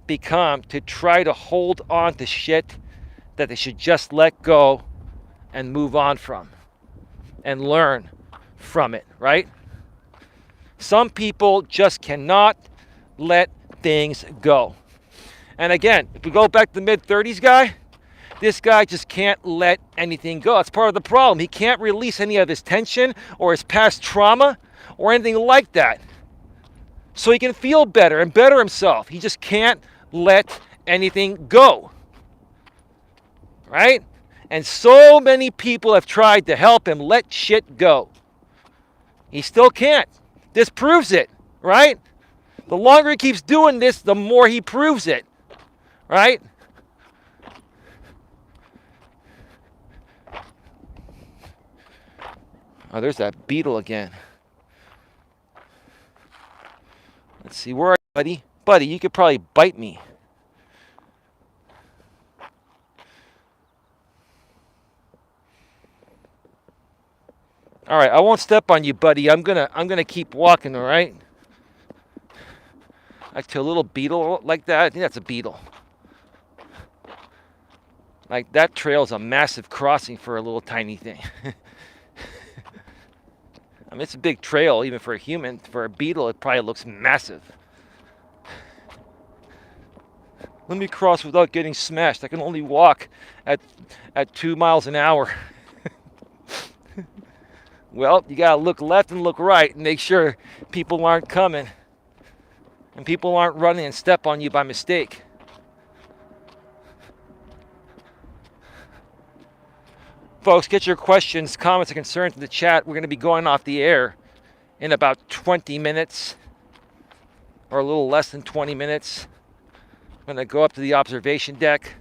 become to try to hold on to shit that they should just let go and move on from and learn from it, right? Some people just cannot let things go. And again, if we go back to the mid-30s guy, this guy just can't let anything go. That's part of the problem. He can't release any of his tension or his past trauma or anything like that, so he can feel better and better himself. He just can't let anything go, right? And so many people have tried to help him let shit go. He still can't. This proves it, right? The longer he keeps doing this, the more he proves it, right? Oh, there's that beetle again. Let's see, where are you, buddy? Buddy, you could probably bite me. All right, I won't step on you, buddy. I'm gonna keep walking, all right? Like to a little beetle like that. I think that's a beetle. Like that trail's a massive crossing for a little tiny thing. I mean, it's a big trail even for a human. For a beetle, it probably looks massive. Let me cross without getting smashed. I can only walk at 2 miles an hour. Well, you gotta look left and look right and make sure people aren't coming and people aren't running and step on you by mistake. Folks, get your questions, comments, and concerns in the chat. We're going to be going off the air in about 20 minutes or a little less than 20 minutes. I'm going to go up to the observation deck,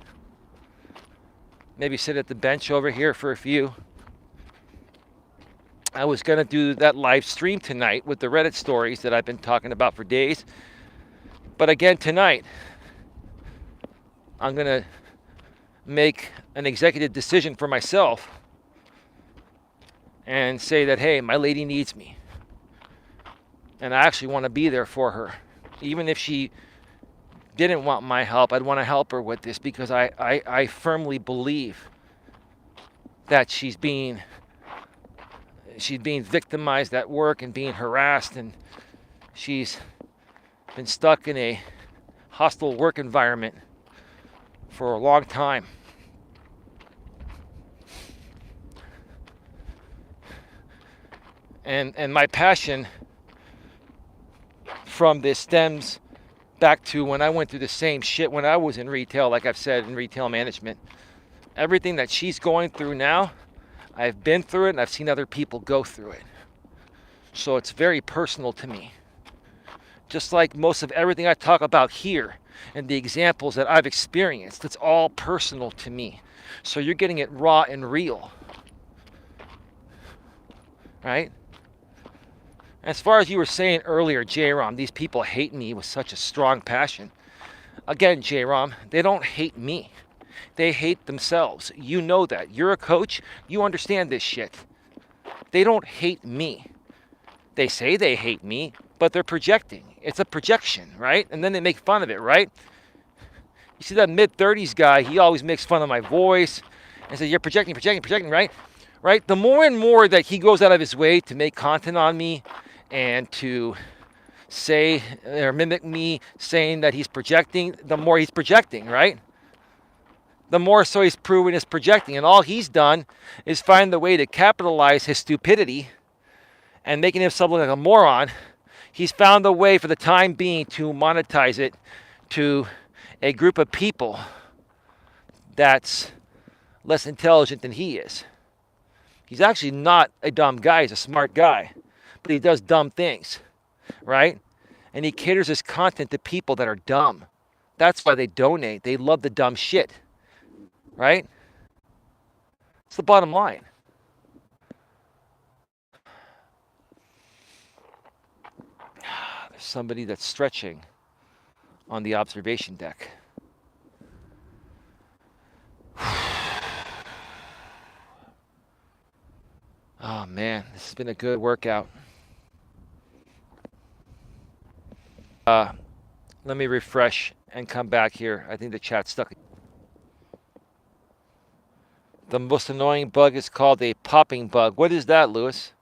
maybe sit at the bench over here for a few. I was going to do that live stream tonight with the Reddit stories that I've been talking about for days. But again, tonight, I'm going to make an executive decision for myself and say that, hey, my lady needs me. And I actually want to be there for her. Even if she didn't want my help, I'd want to help her with this because I firmly believe that she's being victimized at work and being harassed, and she's been stuck in a hostile work environment for a long time. And my passion from this stems back to when I went through the same shit when I was in retail, like I've said, in retail management. Everything that she's going through now, I've been through it and I've seen other people go through it. So it's very personal to me. Just like most of everything I talk about here and the examples that I've experienced, it's all personal to me. So you're getting it raw and real. Right? As far as you were saying earlier, J-Rom, these people hate me with such a strong passion. Again, J-Rom, they don't hate me. They hate themselves. You know that. You're a coach. You understand this shit. They don't hate me. They say they hate me, but they're projecting. It's a projection, right? And then they make fun of it, right? You see that mid-30s guy, he always makes fun of my voice and says, you're projecting, right? Right? The more and more that he goes out of his way to make content on me and to say or mimic me saying that he's projecting, the more he's projecting, right? The more so he's proven his projecting. And all he's done is find the way to capitalize his stupidity and making himself look like a moron. He's found a way for the time being to monetize it to a group of people that's less intelligent than he is. He's actually not a dumb guy. He's a smart guy. But he does dumb things, right? And he caters his content to people that are dumb. That's why they donate. They love the dumb shit, right? It's the bottom line. There's somebody that's stretching on the observation deck. Oh man, this has been a good workout. Let me refresh and come back here. I think the chat's stuck. The most annoying bug is called a popping bug. What is that, Lewis?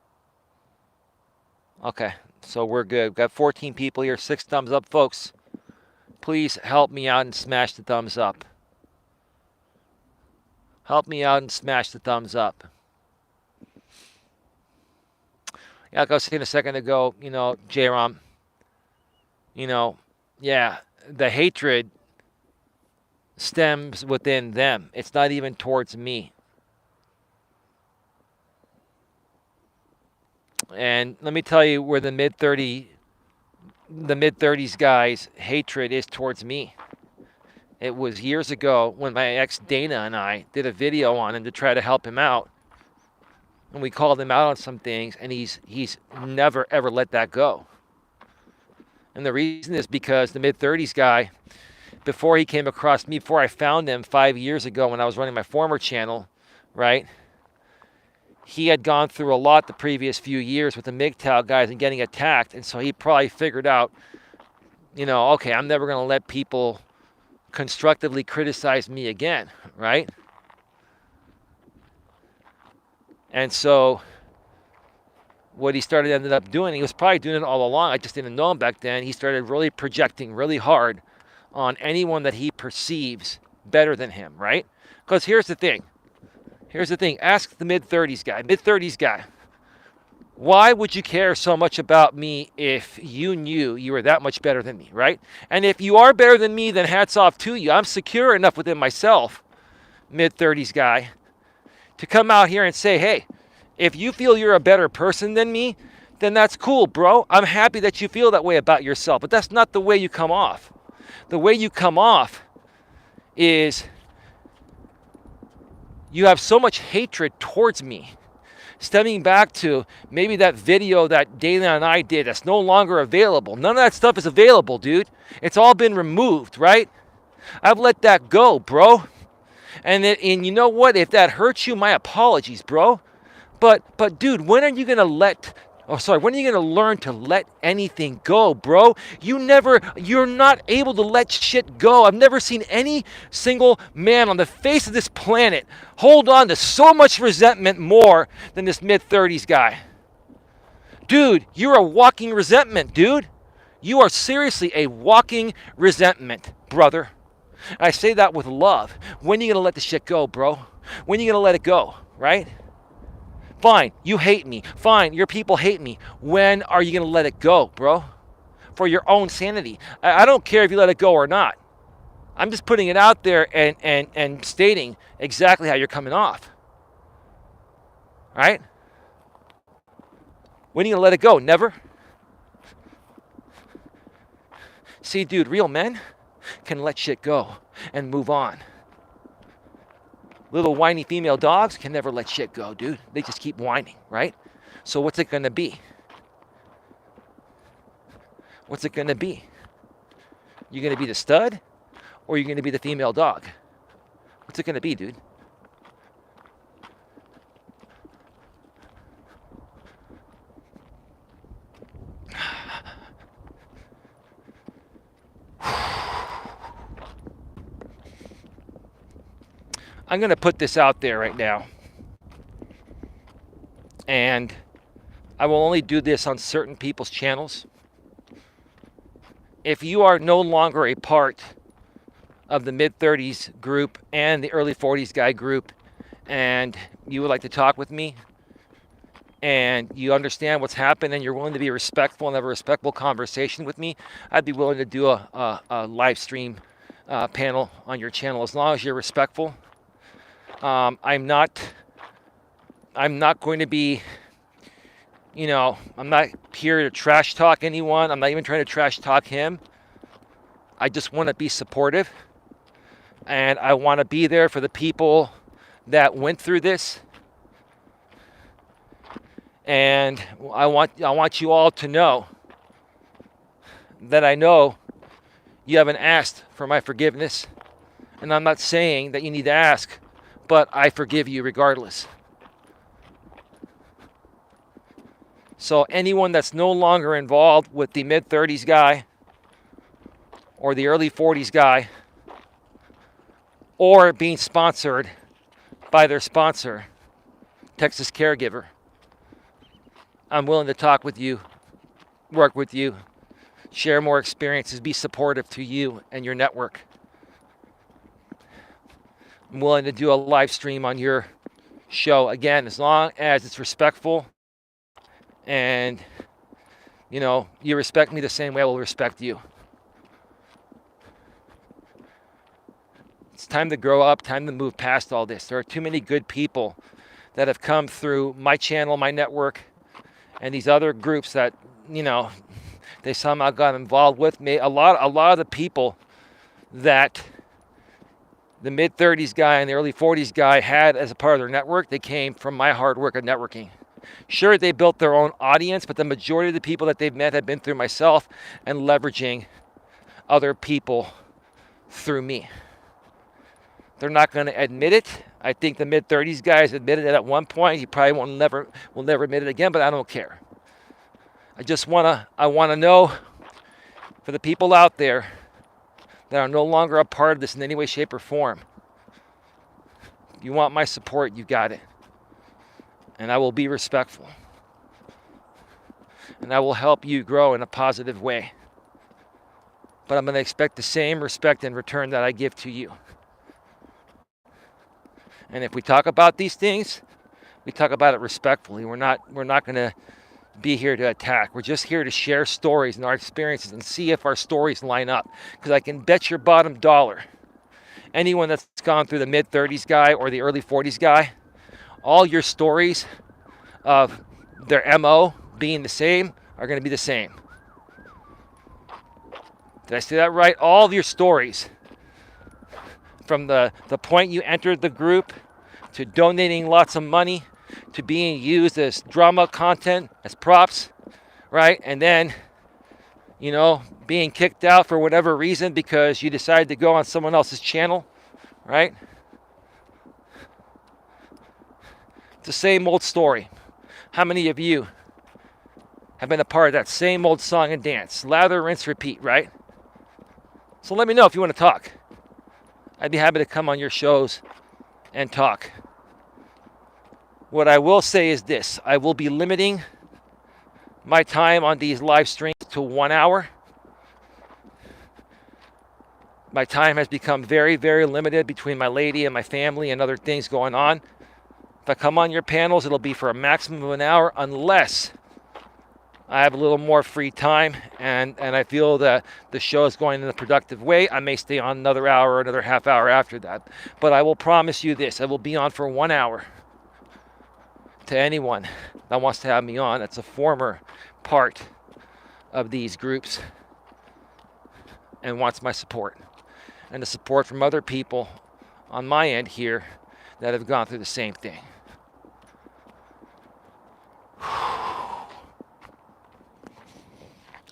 Okay, so we're good. We've got 14 people here, 6 thumbs up, folks. Please help me out and smash the thumbs up. Help me out and smash the thumbs up. Yeah, like I was saying a second ago, J-Rom, yeah, the hatred stems within them. It's not even towards me. And let me tell you where the mid-30s guys' hatred is towards me. It was years ago when my ex Dana and I did a video on him to try to help him out. And we called him out on some things, and he's never, ever let that go. And the reason is because the mid-30s guy, before he came across me, before I found him 5 years ago when I was running my former channel, right? He had gone through a lot the previous few years with the MGTOW guys and getting attacked. And so he probably figured out, okay, I'm never going to let people constructively criticize me again, right? And so what he ended up doing, he was probably doing it all along. I just didn't know him back then. He started really projecting really hard on anyone that he perceives better than him, right? Because here's the thing. Ask the mid-30s guy. Why would you care so much about me if you knew you were that much better than me, right? And if you are better than me, then hats off to you. I'm secure enough within myself, mid-30s guy, to come out here and say, hey, if you feel you're a better person than me, then that's cool, bro. I'm happy that you feel that way about yourself. But that's not the way you come off. The way you come off is you have so much hatred towards me, stemming back to maybe that video that Dana and I did that's no longer available. None of that stuff is available, dude. It's all been removed, right? I've let that go, bro. And you know what? If that hurts you, my apologies, bro. But dude, when are you going to learn to let anything go, bro? You're not able to let shit go. I've never seen any single man on the face of this planet hold on to so much resentment more than this mid-30s guy. Dude, you're a walking resentment, dude. You are seriously a walking resentment, brother. I say that with love. When are you going to let the shit go, bro? When are you going to let it go, right? Fine, you hate me. Fine, your people hate me. When are you going to let it go, bro? For your own sanity. I don't care if you let it go or not. I'm just putting it out there and stating exactly how you're coming off. Right? When are you going to let it go? Never? See, dude, real men can let shit go and move on. Little whiny female dogs can never let shit go, dude. They just keep whining, right? So what's it going to be? What's it going to be? You going to be the stud or are you going to be the female dog? What's it going to be, dude? I'm going to put this out there right now. And I will only do this on certain people's channels. If you are no longer a part of the mid-30s group and the early 40s guy group, and you would like to talk with me, and you understand what's happened, and you're willing to be respectful and have a respectful conversation with me, I'd be willing to do a live stream panel on your channel as long as you're respectful. I'm not going to be, I'm not here to trash talk anyone. I'm not even trying to trash talk him. I just want to be supportive. And I want to be there for the people that went through this. And I want you all to know that I know you haven't asked for my forgiveness. And I'm not saying that you need to ask, but I forgive you regardless. So anyone that's no longer involved with the mid-30s guy or the early 40s guy or being sponsored by their sponsor, Texas Caregiver, I'm willing to talk with you, work with you, share more experiences, be supportive to you and your network. I'm willing to do a live stream on your show, again, as long as it's respectful and, you know, you respect me the same way I will respect you. It's time to grow up, time to move past all this. There are too many good people that have come through my channel, my network, and these other groups that, you know, they somehow got involved with me. A lot of the people that the mid-30s guy and the early 40s guy had as a part of their network, they came from my hard work of networking. Sure, they built their own audience, but the majority of the people that they've met have been through myself and leveraging other people through me. They're not going to admit it. I think the mid-30s guys admitted it at one point. He probably will never admit it again, but I don't care. I want to know, for the people out there that are no longer a part of this in any way, shape, or form, you want my support, you got it. And I will be respectful. And I will help you grow in a positive way. But I'm going to expect the same respect in return that I give to you. And if we talk about these things, we talk about it respectfully. We're not going to be here to attack. We're just here to share stories and our experiences and see if our stories line up. Because I can bet your bottom dollar, anyone that's gone through the mid-30s guy or the early 40s guy, all your stories of their MO being the same are going to be the same. Did I say that right? All of your stories, from the point you entered the group, to donating lots of money, to being used as drama content, as props, right? And then, you know, being kicked out for whatever reason because you decided to go on someone else's channel, right? It's the same old story. How many of you have been a part of that same old song and dance? Lather, rinse, repeat, right? So let me know if you want to talk. I'd be happy to come on your shows and talk. What I will say is this: I will be limiting my time on these live streams to 1 hour. My time has become very, very limited between my lady and my family and other things going on. If I come on your panels, it'll be for a maximum of an hour, unless I have a little more free time and I feel that the show is going in a productive way. I may stay on another hour or another half hour after that. But I will promise you this: I will be on for 1 hour. To anyone that wants to have me on, that's a former part of these groups and wants my support, and the support from other people on my end here that have gone through the same thing.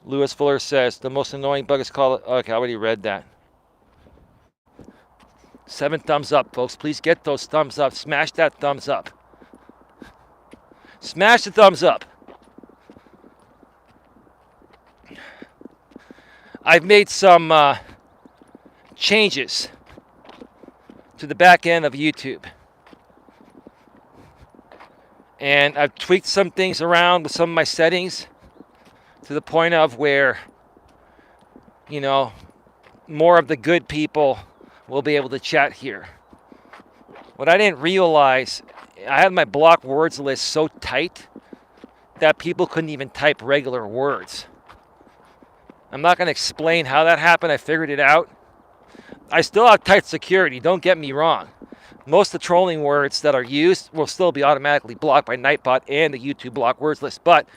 Lewis Fuller says the most annoying bug is called, okay, I already read that. 7 thumbs up, folks. Please get those thumbs up. Smash that thumbs up. Smash the thumbs up. I've made some changes to the back end of YouTube. And I've tweaked some things around with some of my settings to the point of where, you know, more of the good people will be able to chat here. What I didn't realize, I had my block words list so tight that people couldn't even type regular words. I'm not going to explain how that happened. I figured it out. I still have tight security, don't get me wrong. Most of the trolling words that are used will still be automatically blocked by Nightbot and the YouTube block words list. But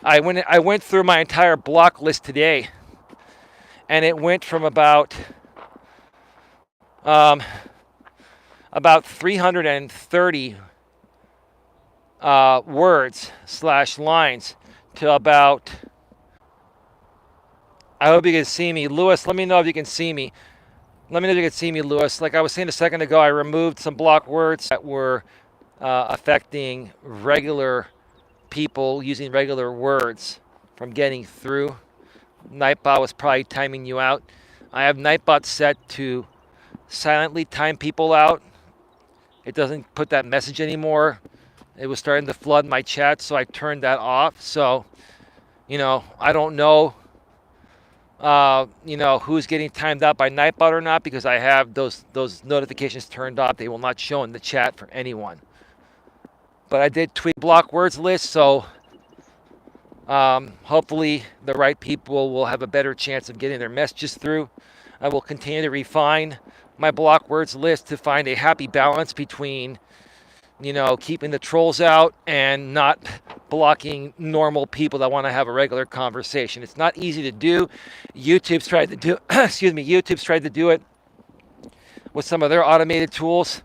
I went through my entire block list today, and it went from about about 330 words / lines to about, I hope you can see me. Lewis, let me know if you can see me. Let me know if you can see me, Lewis. Like I was saying a second ago, I removed some block words that were affecting regular people using regular words from getting through. Nightbot was probably timing you out. I have Nightbot set to silently time people out. It doesn't put that message anymore. It was starting to flood my chat, so I turned that off. So, I don't know, who's getting timed out by Nightbot or not, because I have those notifications turned off. They will not show in the chat for anyone. But I did tweak block words list, so hopefully the right people will have a better chance of getting their messages through. I will continue to refine my block words list to find a happy balance between, keeping the trolls out and not blocking normal people that want to have a regular conversation. It's not easy to do. YouTube's tried to do YouTube's tried to do it with some of their automated tools,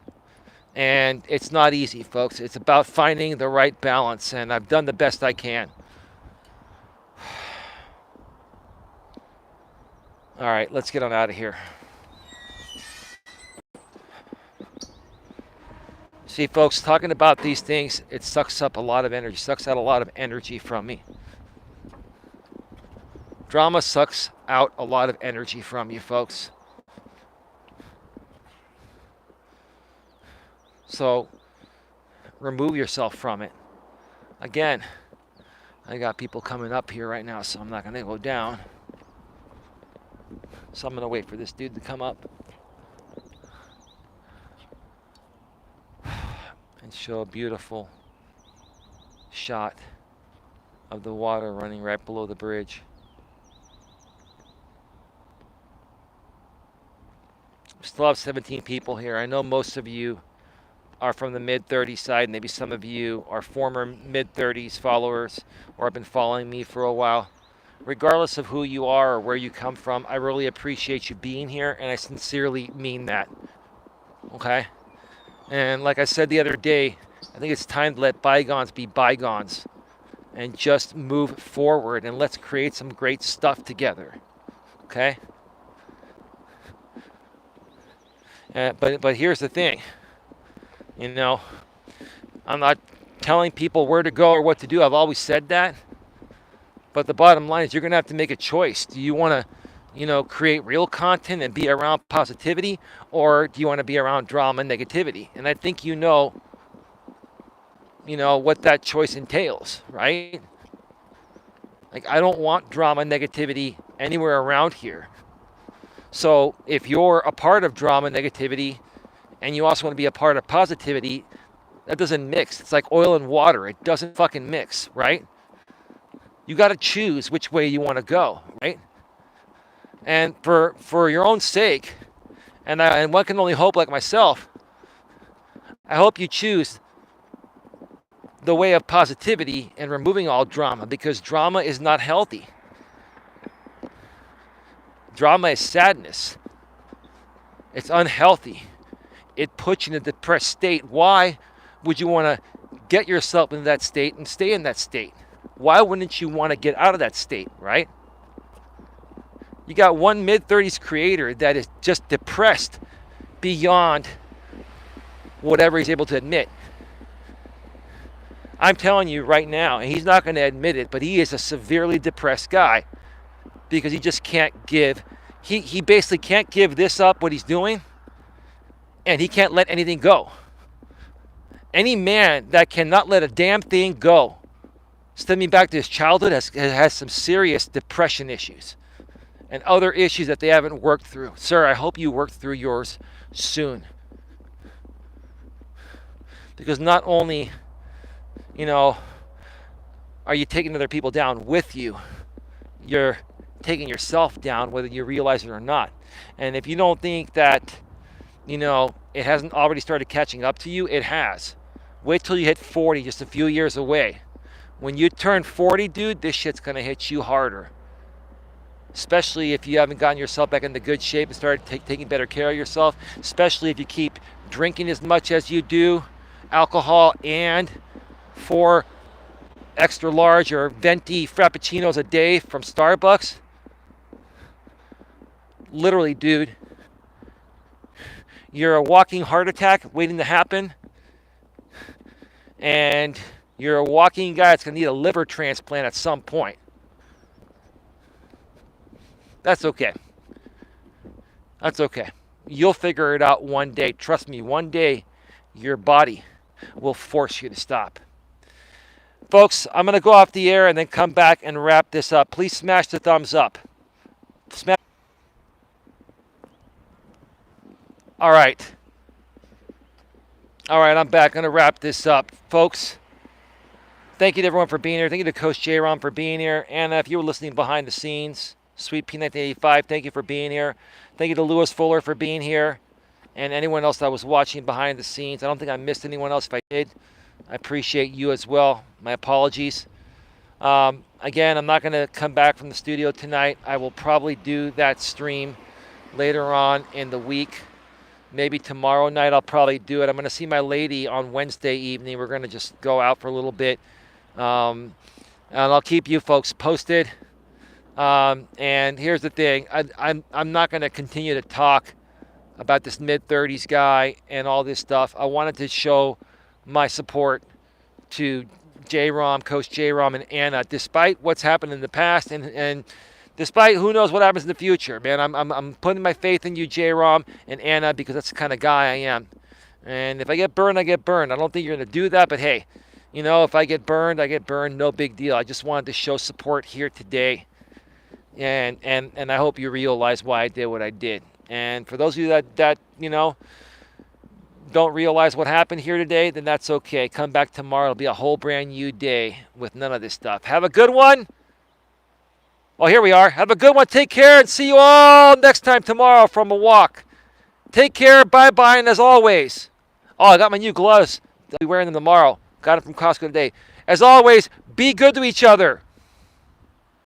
and it's not easy, folks. It's about finding the right balance, and I've done the best I can. All right, let's get on out of here. See, folks, talking about these things, it sucks up a lot of energy, sucks out a lot of energy from me. Drama sucks out a lot of energy from you, folks. So, remove yourself from it. Again, I got people coming up here right now, so I'm not going to go down. So I'm going to wait for this dude to come up and show a beautiful shot of the water running right below the bridge. Still have 17 people here. I know most of you are from the mid-30s side. Maybe some of you are former mid-30s followers or have been following me for a while. Regardless of who you are or where you come from, I really appreciate you being here, and I sincerely mean that. Okay? And like I said the other day, I think it's time to let bygones be bygones and just move forward, and let's create some great stuff together. Okay? But here's the thing. I'm not telling people where to go or what to do. I've always said that. But the bottom line is you're going to have to make a choice. Do you want to, create real content and be around positivity, or do you want to be around drama and negativity? And I think what that choice entails, right? Like, I don't want drama and negativity anywhere around here. So if you're a part of drama and negativity and you also want to be a part of positivity, that doesn't mix. It's like oil and water. It doesn't fucking mix, right? You got to choose which way you want to go, right? And for your own sake, and one can only hope, like myself, I hope you choose the way of positivity and removing all drama, because drama is not healthy. Drama is sadness. It's unhealthy. It puts you in a depressed state. Why would you want to get yourself in that state and stay in that state? Why wouldn't you want to get out of that state, right? You got one mid-30s creator that is just depressed beyond whatever he's able to admit. I'm telling you right now, and he's not going to admit it, but he is a severely depressed guy because he just can't give. He basically can't give this up, what he's doing, and he can't let anything go. Any man that cannot let a damn thing go, stemming back to his childhood, has some serious depression issues and other issues that they haven't worked through. Sir, I hope you work through yours soon. Because not only, are you taking other people down with you, you're taking yourself down, whether you realize it or not. And if you don't think that, it hasn't already started catching up to you, it has. Wait till you hit 40, just a few years away. When you turn 40, dude, this shit's going to hit you harder. Especially if you haven't gotten yourself back into good shape and started taking better care of yourself. Especially if you keep drinking as much as you do, alcohol, and 4 extra large or venti frappuccinos a day from Starbucks, literally, dude, you're a walking heart attack waiting to happen, and you're a walking guy that's going to need a liver transplant at some point. That's okay. That's okay. You'll figure it out one day. Trust me, one day your body will force you to stop. Folks, I'm going to go off the air and then come back and wrap this up. Please smash the thumbs up. Smash. All right. All right, I'm back. I'm going to wrap this up. Folks, thank you to everyone for being here. Thank you to Coach J-Rom for being here. Anna, if you were listening behind the scenes, Sweet P1985, thank you for being here. Thank you to Lewis Fuller for being here. And anyone else that was watching behind the scenes. I don't think I missed anyone else. If I did, I appreciate you as well. My apologies. Again, I'm not going to come back from the studio tonight. I will probably do that stream later on in the week. Maybe tomorrow night I'll probably do it. I'm going to see my lady on Wednesday evening. We're going to just go out for a little bit. And I'll keep you folks posted. And here's the thing. I'm not going to continue to talk about this mid-30s guy and all this stuff. I wanted to show my support to J-Rom, Coach J-Rom, and Anna, despite what's happened in the past and despite who knows what happens in the future, man. I'm putting my faith in you, J-Rom and Anna, because that's the kind of guy I am. And if I get burned, I get burned. I don't think you're going to do that, but hey, you know, if I get burned, I get burned. No big deal. I just wanted to show support here today. And I hope you realize why I did what I did. And for those of you that you know, don't realize what happened here today, then that's okay. Come back tomorrow. It'll be a whole brand new day with none of this stuff. Have a good one. Oh, here we are. Have a good one. Take care and see you all next time tomorrow from a walk. Take care. Bye-bye. And as always, oh, I got my new gloves. I'll be wearing them tomorrow. Got them from Costco today. As always, be good to each other.